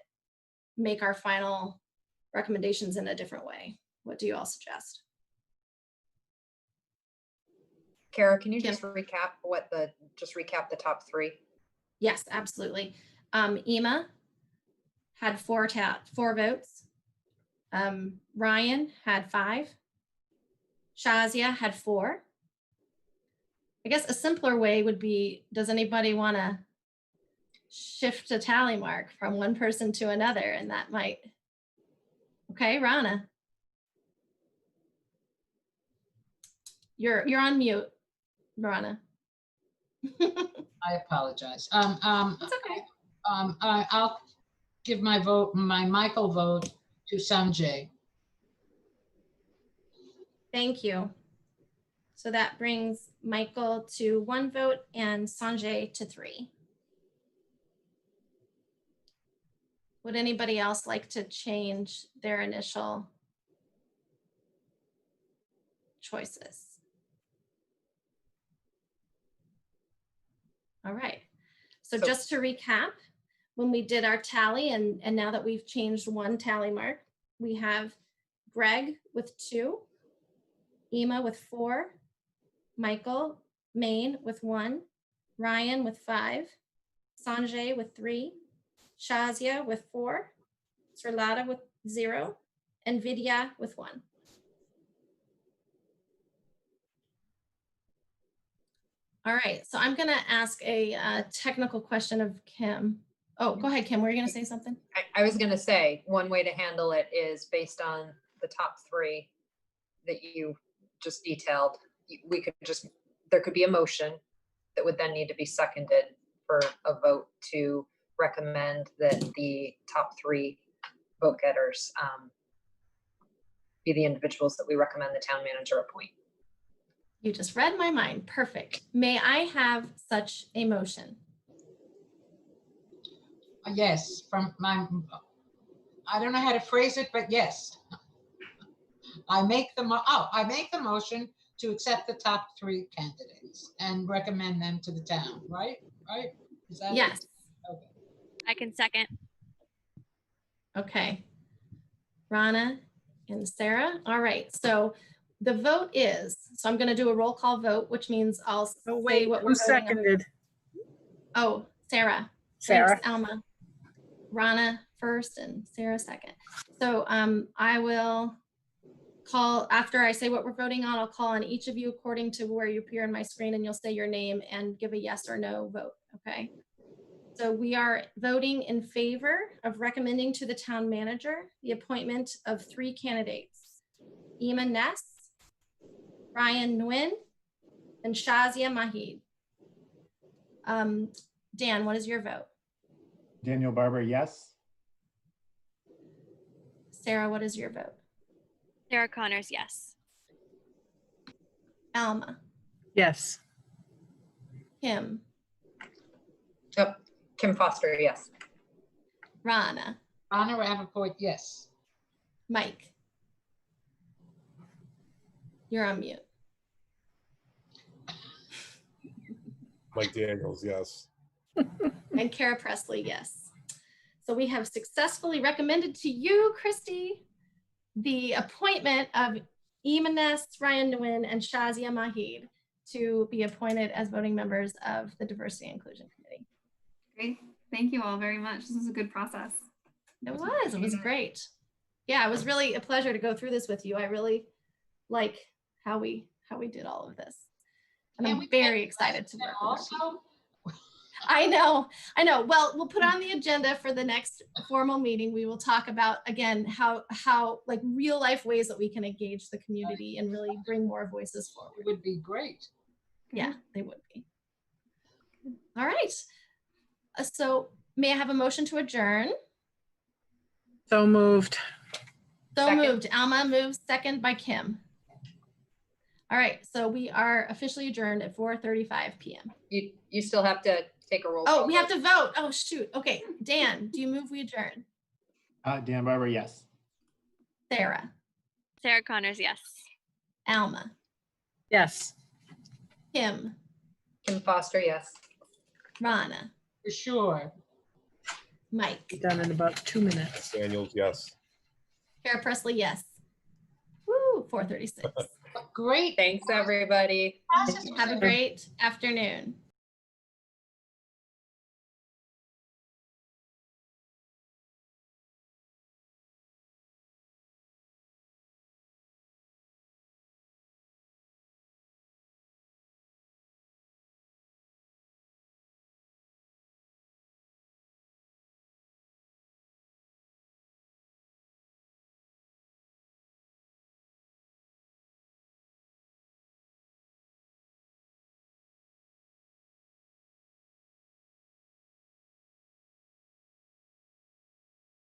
Speaker 1: make our final recommendations in a different way? What do you all suggest?
Speaker 3: Kara, can you just recap the top 3?
Speaker 1: Yes, absolutely. Ema had 4 votes. Ryan had 5. Shazia had 4. I guess a simpler way would be, does anybody want to shift a tally mark from one person to another? And that might, okay, Rana. You're on mute, Rana.
Speaker 4: I apologize.
Speaker 1: It's okay.
Speaker 4: I'll give my Michael vote to Sanjay.
Speaker 1: Thank you. So that brings Michael to 1 vote and Sanjay to 3. Would anybody else like to change their initial choices? All right. So just to recap, when we did our tally, and now that we've changed 1 tally mark, we have Greg with 2, Ema with 4, Michael, Mayne with 1, Ryan with 5, Sanjay with 3, Shazia with 4, Srlata with 0, and Vidya with 1. All right, so I'm gonna ask a technical question of Kim. Oh, go ahead, Kim, were you gonna say something?
Speaker 3: I was gonna say, one way to handle it is based on the top 3 that you just detailed. We could just, there could be a motion that would then need to be seconded for a vote to recommend that the top 3 vote getters be the individuals that we recommend the town manager appoint.
Speaker 1: You just read my mind. Perfect. May I have such a motion?
Speaker 4: Yes, from my, I don't know how to phrase it, but yes. I make the motion to accept the top 3 candidates and recommend them to the town, right? Right? Is that
Speaker 1: yes.
Speaker 4: It? Okay.
Speaker 6: I can second.
Speaker 1: Okay. Rana and Sarah. All right. So the vote is, so I'm going to do a roll call vote, which means I'll say what we're
Speaker 14: who
Speaker 1: voting
Speaker 14: seconded?
Speaker 1: on. Oh, Sarah.
Speaker 14: Sarah.
Speaker 1: Thanks, Alma. Rana first and Sarah second. So I will call, after I say what we're voting on, I'll call on each of you according to where you appear on my screen, and you'll say your name and give a yes or no vote, okay? So we are voting in favor of recommending to the town manager the appointment of 3 candidates: Ema Ness, Ryan Nguyen, and Shazia Mahid. Dan, what is your vote?
Speaker 5: Daniel Barber, yes.
Speaker 1: Sarah, what is your vote?
Speaker 6: Sarah Connors, yes.
Speaker 1: Alma.
Speaker 14: Yes.
Speaker 1: Kim.
Speaker 3: Oh, Kim Foster, yes.
Speaker 1: Rana.
Speaker 4: Rana Rappaport, yes.
Speaker 1: Mike. You're on mute.
Speaker 2: Mike Daniels, yes.
Speaker 1: And Kara Presley, yes. So we have successfully recommended to you, Christy, the appointment of Ema Ness, Ryan Nguyen, and Shazia Mahid to be appointed as voting members of the Diversity and Inclusion Committee.
Speaker 7: Great. Thank you all very much. This was a good process.
Speaker 1: It was great. Yeah, it was really a pleasure to go through this with you. I really like how we did all of this. And I'm very excited to work with you. I know. Well, we'll put on the agenda for the next formal meeting. We will talk about, again, how like real life ways that we can engage the community and really bring more voices forward.
Speaker 4: It would be great.
Speaker 1: Yeah, they would be. All right. So may I have a motion to adjourn?
Speaker 14: So moved.
Speaker 1: So
Speaker 3: Second.
Speaker 1: moved. Alma moves, second by Kim. All right, so we are officially adjourned at 4:35 p.m.
Speaker 3: You still have to take a roll
Speaker 1: Oh,
Speaker 3: call
Speaker 1: we have
Speaker 3: vote.
Speaker 1: to vote. Oh, shoot. Okay, Dan, do you move we adjourn?
Speaker 5: Dan Barber, yes.
Speaker 1: Sarah.
Speaker 6: Sarah Connors, yes.
Speaker 1: Alma.
Speaker 14: Yes.
Speaker 1: Kim.
Speaker 3: Kim Foster, yes.
Speaker 1: Rana.
Speaker 4: For sure.
Speaker 1: Mike.
Speaker 14: Done in about 2 minutes.
Speaker 2: Daniels, yes.
Speaker 1: Kara Presley, yes. Woo, 4:36.
Speaker 4: Great.
Speaker 3: Thanks, everybody.
Speaker 1: Have a great afternoon.